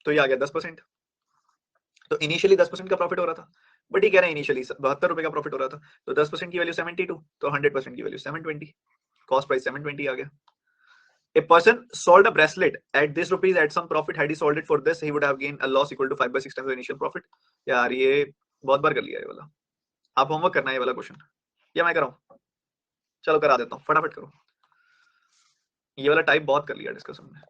तो ये आ गया 10%। तो इनिशियली 10% का प्रॉफिट हो रहा था, बट ये कह रहे हैं इनिशियली 72 रुपए का प्रॉफिट हो रहा था, तो 10% की वैल्यू 72, तो 100% की वैल्यू 720, कॉस्ट प्राइस 720 आ गया। A person sold a bracelet at this rupees at some profit. Had he sold it for this, he would have gained a loss equal to 5/6 times the initial profit. यार ये बहुत बार कर लिया ये वाला, आप homework करना है ये वाला क्वेश्चन, या मैं कराऊं? चलो करा देता हूँ, फटाफट करो, ये वाला टाइप बहुत कर लिया डिस्कशन में।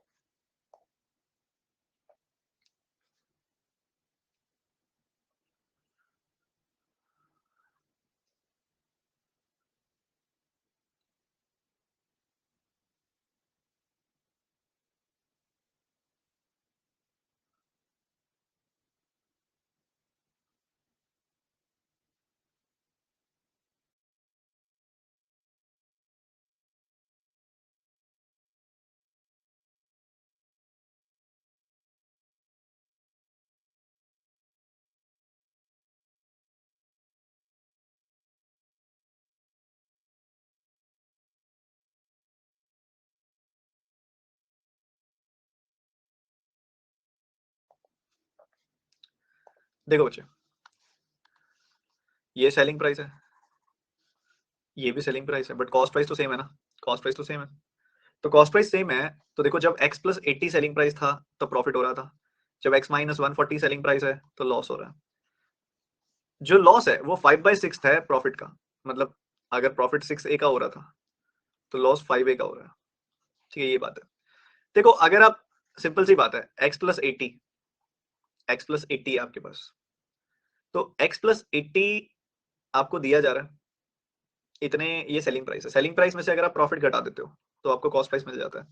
देखो बच्चे, ये सेलिंग प्राइस है, ये भी सेलिंग प्राइस है, बट कॉस्ट प्राइस तो सेम है ना, कॉस्ट प्राइस तो सेम है। तो कॉस्ट प्राइस सेम है, तो देखो जब x प्लस 80 सेलिंग प्राइस था तो प्रॉफिट हो रहा था, जब x माइनस 140 सेलिंग प्राइस है तो लॉस हो रहा है। जो लॉस है वो 5/6 है प्रॉफिट का, मतलब अगर प्रॉफिट 6a का हो रहा था तो लॉस 5a का हो रहा है, ठीक है, ये बात है। देखो अगर आप, सिंपल सी बात है, x प्लस 80, x प्लस 80 है आपके पास, तो x प्लस 80 आपको दिया जा रहा है इतने, ये सेलिंग प्राइस है, सेलिंग प्राइस में से अगर आप प्रॉफिट घटा देते हो तो आपको कॉस्ट प्राइस मिल जाता है,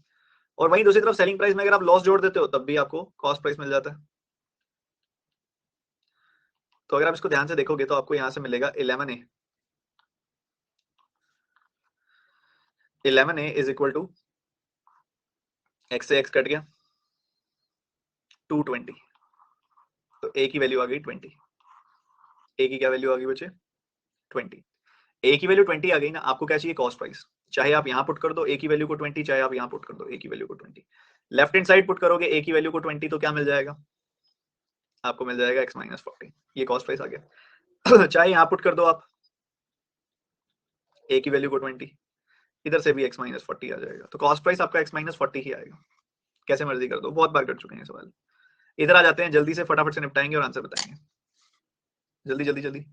और वहीं दूसरी तरफ सेलिंग प्राइस में अगर आप लॉस जोड़ देते हो तब भी आपको कॉस्ट प्राइस मिल जाता है। तो अगर आप इसको ध्यान से देखोगे तो आपको यहां से मिलेगा 11a, 11a is equal to x से x कट गया 220, तो a की वैल्यू आ गई 20, a की क्या वैल्यू आ गई बच्चे, 20, a की वैल्यू 20 आ गई ना, आपको क्या चाहिए, कॉस्ट प्राइस, चाहे आप यहां पुट कर दो a की वैल्यू को 20, चाहे आप यहां पुट कर दो a की वैल्यू को 20, लेफ्ट हैंड साइड पुट करोगे a की वैल्यू को 20 तो क्या मिल जाएगा, आपको मिल जाएगा x माइनस 40, ये कॉस्ट प्राइस आ गया। चाहे यहां पुट कर दो आप a की वैल्यू को 20, इधर से भी x माइनस 40 आ जाएगा, तो कॉस्ट प्राइस आपका x माइनस 40 ही आएगा, कैसे मर्जी कर दो, बहुत बार कर चुके हैं सवाल। इधर आ जाते हैं, जल्दी से फटाफट से निपटाएंगे और आंसर बताएंगे, जल्दी जल्दी जल्दी।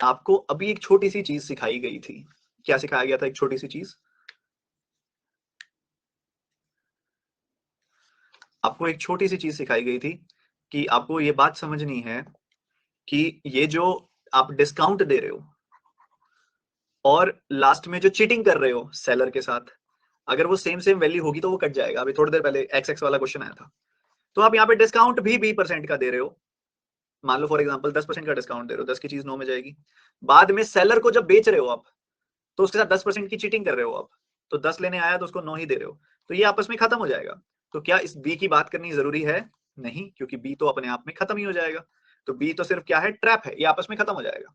आपको अभी एक छोटी सी चीज सिखाई गई थी। क्या सिखाया गया था? एक छोटी सी चीज, आपको एक छोटी सी चीज सिखाई गई थी कि आपको ये बात समझनी है कि ये जो आप डिस्काउंट दे रहे हो और लास्ट में जो चीटिंग कर रहे हो सेलर के साथ, अगर वो सेम सेम वैल्यू होगी तो वो कट जाएगा। अभी थोड़ी देर पहले एक्स एक्स वाला क्वेश्चन आया था। तो आप यहाँ पे डिस्काउंट भी 20% का दे रहे हो, मान लो फॉर एग्जांपल 10% का डिस्काउंट दे रहे हो, 10 की चीज 9 में जाएगी। बाद में सेलर को जब बेच रहे हो आप, तो उसके साथ 10% की चीटिंग कर रहे हो आप, तो 10 लेने आया तो उसको 9 ही दे रहे हो, तो ये आपस में खत्म हो जाएगा। तो क्या इस बी की बात करनी जरूरी है? नहीं, क्योंकि बी तो अपने आप में खत्म ही हो जाएगा। तो बी तो सिर्फ क्या है? ट्रैप है, ये आपस में खत्म हो जाएगा।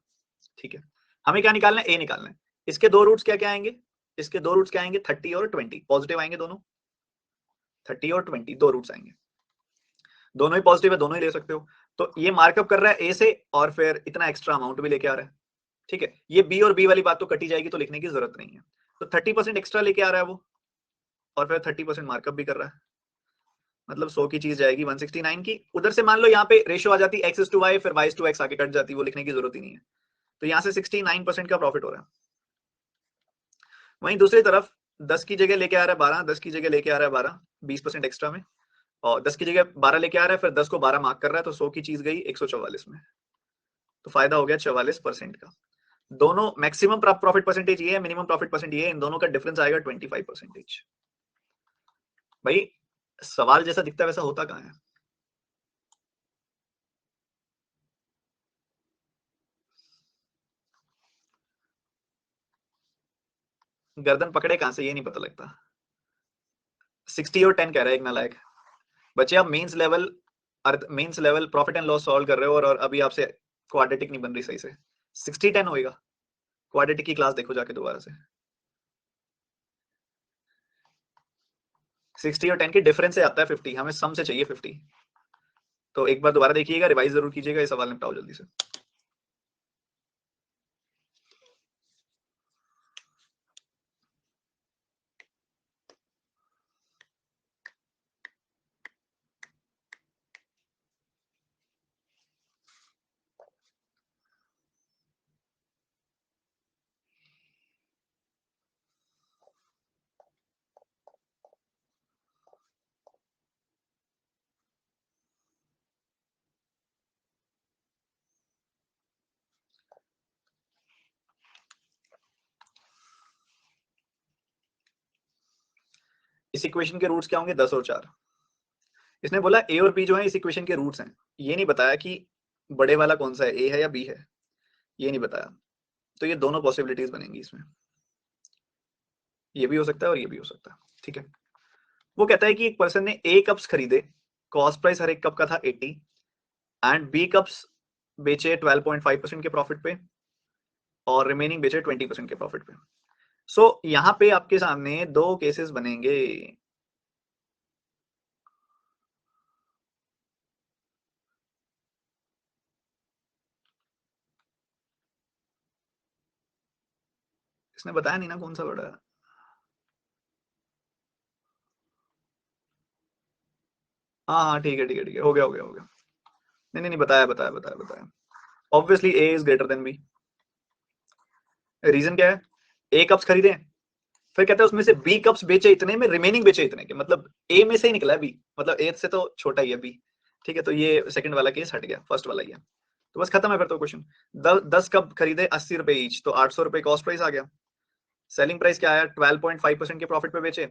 ठीक है, हमें क्या निकालना है? ए निकालना है। इसके दो रूट्स क्या क्या आएंगे? इसके दो रूट्स क्या आएंगे? 30 और 20 पॉजिटिव आएंगे दोनों। 30 और 20 दो रूट्स आएंगे, दोनों ही पॉजिटिव है, दोनों ही ले सकते हो। तो ये मार्कअप कर रहा है ए से और फिर इतना एक्स्ट्रा अमाउंट भी लेके आ रहा है। ठीक है, ये बी और बी वाली बात तो कटी जाएगी, तो लिखने की जरूरत नहीं है। तो 30% एक्स्ट्रा लेके आ रहा है वो, और फिर 30% मार्कअप भी कर रहा है। मतलब 100 की चीज जाएगी 169 की। उधर से मान लो यहाँ पे रेशियो आ जाती x to y, फिर y to x आगे कट जाती, वो लिखने की जरूरत ही नहीं है। तो यहाँ से 69% का प्रॉफिट हो रहा है। वहीं दूसरी तरफ 10 की जगह लेके आ रहा है 12, 10 की जगह लेके आ रहा है 12, 20% एक्स्ट्रा में, और 10 की जगह 12 लेके आ रहा है, फिर 10 को 12 मार्क कर रहा है, तो 100 की चीज गई 144 में। तो फायदा हो गया 44% का। दोनों मैक्सिमम प्रॉफिट परसेंटेज ये है, मिनिमम प्रॉफिट परसेंट ये है, इन दोनों का डिफरेंस आएगा 25%। भाई सवाल जैसा दिखता है वैसा होता कहाँ है? गर्दन पकड़े कहां से ये नहीं पता लगता। 60 और 10 कह रहा है एक नालायक। बच्चे आप mains level profit and loss solve कर रहे हो, और अभी आपसे क्वाड्रेटिक नहीं बन रही सही से। 60-10 होएगा? क्वाड्रेटिक की क्लास देखो जाके दोबारा से। 60 और 10 के डिफरेंस से आता है 50, हमें सम से चाहिए 50। तो एक बार दोबारा देखिएगा, रिवाइज जरूर कीजिएगा, ये सवाल निपटाओ जल्दी से। इस इक्वेशन के रूट्स क्या होंगे? 10 और 4। इसने बोला ए और बी जो है इस इक्वेशन के रूट्स हैं। ये नहीं बताया कि बड़े वाला कौन सा है, ए है या बी है, ये नहीं बताया। तो ये दोनों पॉसिबिलिटीज बनेंगी इसमें, ये भी हो सकता है और ये भी हो सकता है। ठीक है, वो कहता है कि एक पर्सन ने ए कप्स खरीदे, कॉस्ट प्राइस हर एक कप का था 80, एंड बी कप्स बेचे 12.5% के प्रॉफिट पे, और रिमेनिंग बेचे 20% के प्रॉफिट पे। सो यहां पे आपके सामने दो केसेस बनेंगे। इसने बताया नहीं ना कौन सा बड़ा है। हाँ हाँ ठीक है ठीक है ठीक है, हो गया हो गया हो गया। नहीं नहीं नहीं, बताया बताया बताया बताया। Obviously A is greater than B. Reason क्या है? ए कप्स खरीदे, फिर कहते हैं उसमें से बी कप्स बेचे इतने में, रिमेनिंग बेचे इतने के, मतलब ए में से ही निकला है बी, मतलब ए से तो छोटा ही है बी। ठीक है, तो ये सेकंड वाला केस हट गया, फर्स्ट वाला ही है। तो बस खत्म है फिर तो क्वेश्चन। 10 कप खरीदे 80 रुपए ईच, तो 800 रुपए कॉस्ट प्राइस आ गया। सेलिंग प्राइस क्या आया? 12.5% के प्रॉफिट पे बेचे,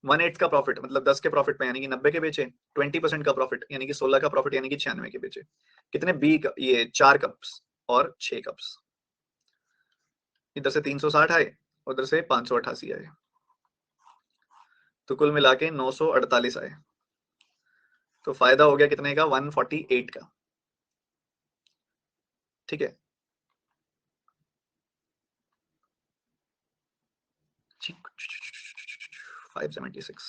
1/8 का प्रॉफिट मतलब 10 के प्रॉफिट पे यानी कि 90 के बेचे, 20% का प्रॉफिट यानी कि 16 का प्रॉफिट यानी कि 96 के बेचे। कितने? ये 4 कप्स और 6 कप्स। इधर से 360 आए, उधर से 588 आए, तो कुल मिला के 948 आए। तो फायदा हो गया कितने का? 148 का। ठीक है, 576,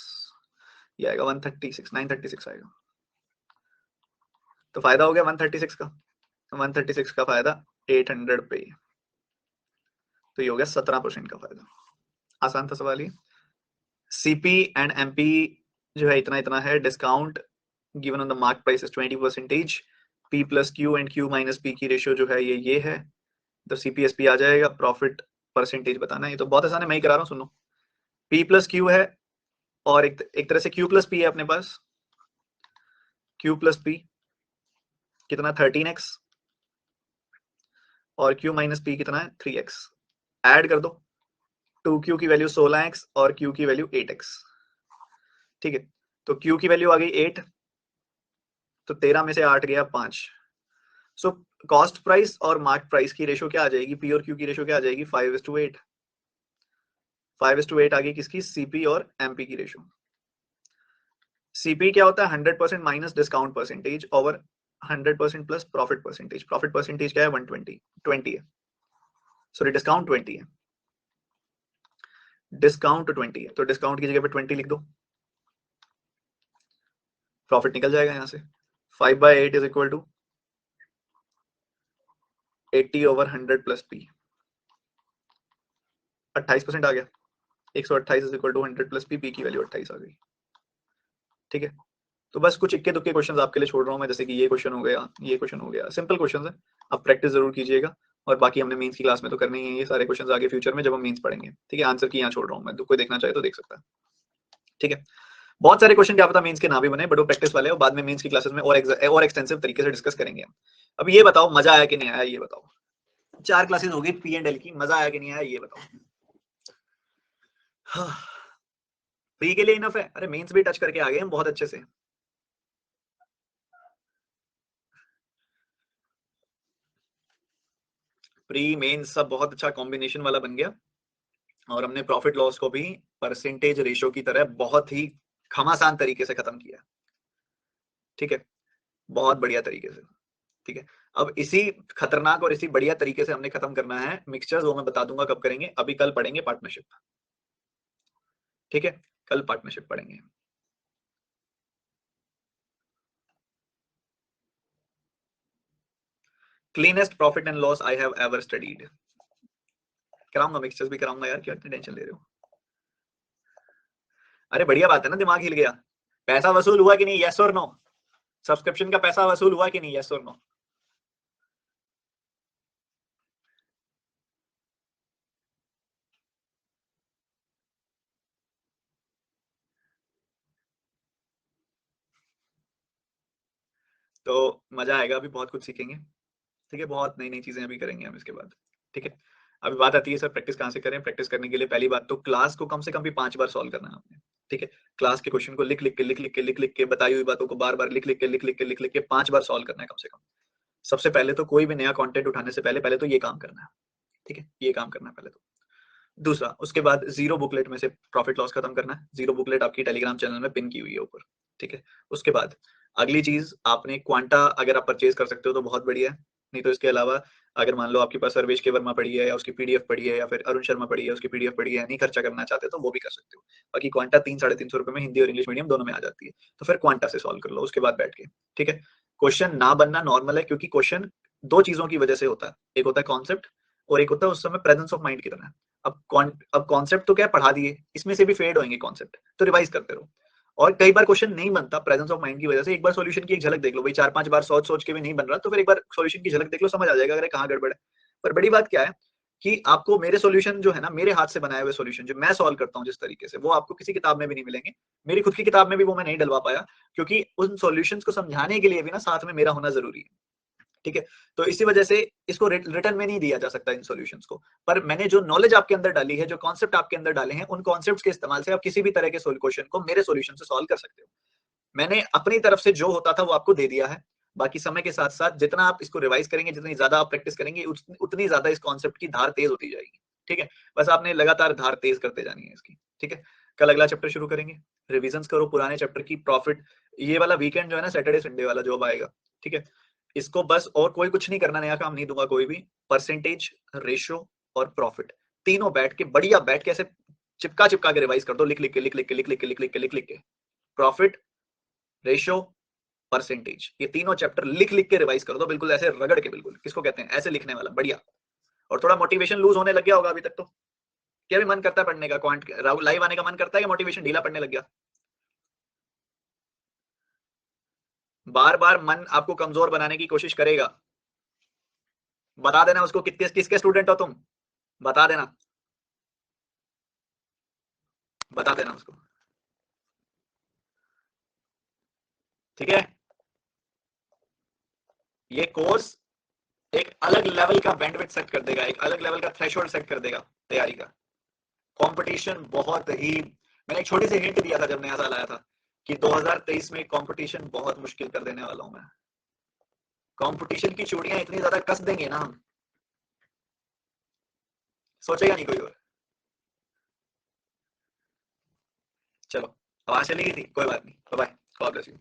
ये आएगा 136, 936 आएगा। तो फायदा हो गया 136 का, 136 का फायदा 800 पे, तो ये हो गया 17% का फायदा। आसान था सवाल ये। सीपी एंड एमपी जो है इतना इतना है, discount given on the mark price is 20%, P plus Q and Q minus P की रेशियो जो है ये है, तो सीपीएसपी आ जाएगा, प्रॉफिट परसेंटेज बताना है, ये तो बहुत आसान है, मैं ही करा रहा हूँ, सुनो। पी प्लस क्यू है और एक तरह से क्यू प्लस पी है अपने पास, क्यू प्लस पी कितना 13x और क्यू माइनस पी कितना है 3x, ऐड कर दो, 2q की वैल्यू 16x और q की वैल्यू 8x, ठीक है। तो q की वैल्यू आ गई 8, तो 13 में से 8 गया 5। सो कॉस्ट प्राइस और मार्क प्राइस की रेशो क्या आ जाएगी, पी और क्यू की रेशो क्या आ जाएगी 5:8। 5:8 आ गई किसकी, सीपी और एमपी की रेशो। सीपी क्या होता है, 100% minus discount percentage over 100% plus profit percentage. Profit percentage क्या है 120, 20 है, सॉरी डिस्काउंट 20 है, डिस्काउंट 20 है, तो डिस्काउंट की जगह पे 20 लिख दो, प्रॉफिट निकल जाएगा यहाँ से। 5/8 is equal to 80 over 100 plus P, 28% आ गया, 128 is equal to 100 plus P की वैल्यू 28 आ गई, ठीक है। तो बस कुछ इक्के दुक्के क्वेश्चंस आपके लिए छोड़ रहा हूँ मैं, जैसे कि ये क्वेश्चन हो गया, ये क्वेश्चन हो गया, सिंपल क्वेश्चंस है, आप प्रैक्टिस जरूर कीजिएगा। और बाकी हमने मेंस की क्लास में तो करनी है ये सारे क्वेश्चंस आगे फ्यूचर में जब हम मेंस पढ़ेंगे, ठीक है। आंसर की यहाँ छोड़ रहा हूँ मैं, कोई देखना चाहे तो देख सकता है, ठीक है। बहुत सारे क्वेश्चन क्या पता मेंस के ना भी बने, बट वो प्रैक्टिस वाले और बाद में मेंस की क्लासेस में और एक्सटेंसिव तरीके से डिस्कस करेंगे। अब ये बताओ मजा आया कि नहीं आया, ये बताओ। 4 क्लासेस होगी P&L की, मजा आया कि नहीं आया ये बताओ। प्री के लिए इनफ है, अरे मेंस भी टच करके आ गए हम बहुत अच्छे से। प्री मेंस सब बहुत अच्छा कॉम्बिनेशन वाला बन गया, और हमने प्रॉफिट लॉस को भी परसेंटेज रेशो की तरह बहुत ही घमासान तरीके से खत्म किया, ठीक है, बहुत बढ़िया तरीके से, ठीक है। अब इसी खतरनाक और इसी बढ़िया तरीके से हमने खत्म करना है मिक्सचर्स, वो मैं बता दूंगा कब करेंगे, अभी कल पढ़ेंगे पार्टनरशिप, ठीक है, कल पार्टनरशिप पढ़ेंगे। Cleanest profit and loss I have ever studied, कराऊंगा, मिक्सचर्स भी कराऊंगा यार, क्या टेंशन ले रहे हो। अरे बढ़िया बात है ना, दिमाग हिल गया। पैसा वसूल हुआ कि नहीं, यस और नो। सब्सक्रिप्शन का पैसा वसूल हुआ कि नहीं, यस और नो। तो मजा आएगा, अभी बहुत कुछ सीखेंगे, ठीक है, बहुत नई नई चीजें अभी करेंगे हम इसके बाद, ठीक है। अभी बात आती है सर प्रैक्टिस कहाँ से करें। प्रैक्टिस करने के लिए पहली बात तो क्लास को कम से कम भी 5 बार सॉल्व करना है आपने, ठीक है। क्लास के क्वेश्चन को लिख लिख के बताई हुई बातों को बार बार लिख लिख के 5 बार सॉल्व करना है कम से कम। सबसे पहले तो कोई भी नया कंटेंट उठाने से पहले पहले तो ये काम करना है, ठीक है, ये काम करना है पहले तो। दूसरा, उसके बाद जीरो बुकलेट में से प्रॉफिट लॉस खत्म करना है। जीरो बुकलेट आपकी टेलीग्राम चैनल में पिन की हुई है ऊपर, ठीक है। उसके बाद अगली चीज, आपने क्वांटा अगर आप परचेज कर सकते हो तो बहुत बढ़िया है, नहीं तो इसके अलावा अगर मान लो आपके पास सर्वेश के वर्मा पड़ी है या उसकी पीडीएफ पड़ी है या फिर अरुण शर्मा पड़ी है उसकी पीडीएफ पड़ी है, नहीं खर्चा करना चाहते तो वो भी कर सकते हो। बाकी क्वांटा 300-350 रुपए में हिंदी और इंग्लिश मीडियम दोनों में आ जाती है, तो फिर क्वांटा से सॉल्व कर लो उसके बाद बैठ के, ठीक है। क्वेश्चन ना बनना नॉर्मल है, क्योंकि क्वेश्चन दो चीजों की वजह से होता है, एक होता है कॉन्सेप्ट और एक होता है उस समय प्रेजेंस ऑफ माइंड कितना है। अब कॉन्सेप्ट तो क्या पढ़ा दिए, इसमें से भी फेड होंगे कॉन्सेप्ट, तो रिवाइज करते रहो। और कई बार क्वेश्चन नहीं बनता प्रेजेंस ऑफ माइंड की वजह से, एक बार सॉल्यूशन की एक झलक देख लो भाई, 4-5 बार सोच सोच के भी नहीं बन रहा तो फिर एक बार सॉल्यूशन की झलक देख लो, समझ आ जाएगा अगर कहाँ गड़बड़ है। पर बड़ी बात क्या है कि आपको मेरे सॉल्यूशन जो है ना, मेरे हाथ से बनाए हुए सॉल्यूशन जो मैं सॉल्व करता हूँ जिस तरीके से, वो आपको किसी किताब में भी नहीं मिलेंगे। मेरी खुद की किताब में भी वो मैं नहीं डलवा पाया, क्योंकि उन सॉल्यूशंस को समझाने के लिए भी ना साथ में मेरा होना जरूरी है, ठीक है। तो इसी वजह से इसको रिटर्न में नहीं दिया जा सकता इन सॉल्यूशंस को। पर मैंने जो नॉलेज आपके अंदर डाली है, जो कॉन्सेप्ट आपके अंदर डाले हैं, उन कॉन्सेप्ट्स के इस्तेमाल से आप किसी भी तरह के क्वेश्चन को मेरे सॉल्यूशन से सॉल्व कर सकते हो। मैंने अपनी तरफ से जो होता था वो आपको दे दिया है। बाकी समय के साथ साथ जितना आप इसको रिवाइज करेंगे, जितनी ज्यादा आप प्रैक्टिस करेंगे, उतनी ज्यादा इस कॉन्सेप्ट की धार तेज होती जाएगी, ठीक है। बस आपने लगातार धार तेज करते जानी है इसकी, ठीक है। कल अगला चैप्टर शुरू करेंगे, रिविजन करो पुराने चैप्टर की। प्रॉफिट ये वाला वीकेंड जो है ना, सैटरडे संडे वाला जो अब आएगा, ठीक है, इसको बस और कोई कुछ नहीं करना, नया काम नहीं दूंगा कोई भी। परसेंटेज, रेशियो और प्रॉफिट तीनों बैठ के बढ़िया बैठ के ऐसे चिपका चिपका के रिवाइज कर दो, लिख लिख के लिख लिख के लिख लिख के लिख लिख के लिख लिख के। प्रॉफिट, रेशियो, परसेंटेज, ये तीनों चैप्टर लिख लिख के रिवाइज कर दो, बिल्कुल ऐसे रगड़ के, बिल्कुल किसको कहते हैं ऐसे लिखने वाला, बढ़िया। और थोड़ा मोटिवेशन लूज होने लग गया होगा अभी तक तो, क्या भी मन करता है पढ़ने का, क्वांट लाइव आने का मन करता है कि मोटिवेशन ढीला पड़ने लग गया। बार बार मन आपको कमजोर बनाने की कोशिश करेगा, बता देना उसको किसके स्टूडेंट हो तुम, बता देना, बता देना उसको, ठीक है। ये कोर्स एक अलग लेवल का बैंडविड्थ सेट कर देगा, एक अलग लेवल का थ्रेशोल्ड सेट कर देगा तैयारी का। कंपटीशन बहुत ही, मैंने एक छोटी सी हिंट दिया था जब नया साल आया था कि 2023 में कंपटीशन बहुत मुश्किल कर देने वाला हूं मैं। कंपटीशन की चूड़ियां इतनी ज्यादा कस देंगे ना हम, सोचेगा नहीं कोई और। चलो आवाज चली गई थी, कोई बात नहीं, bye bye, God bless you.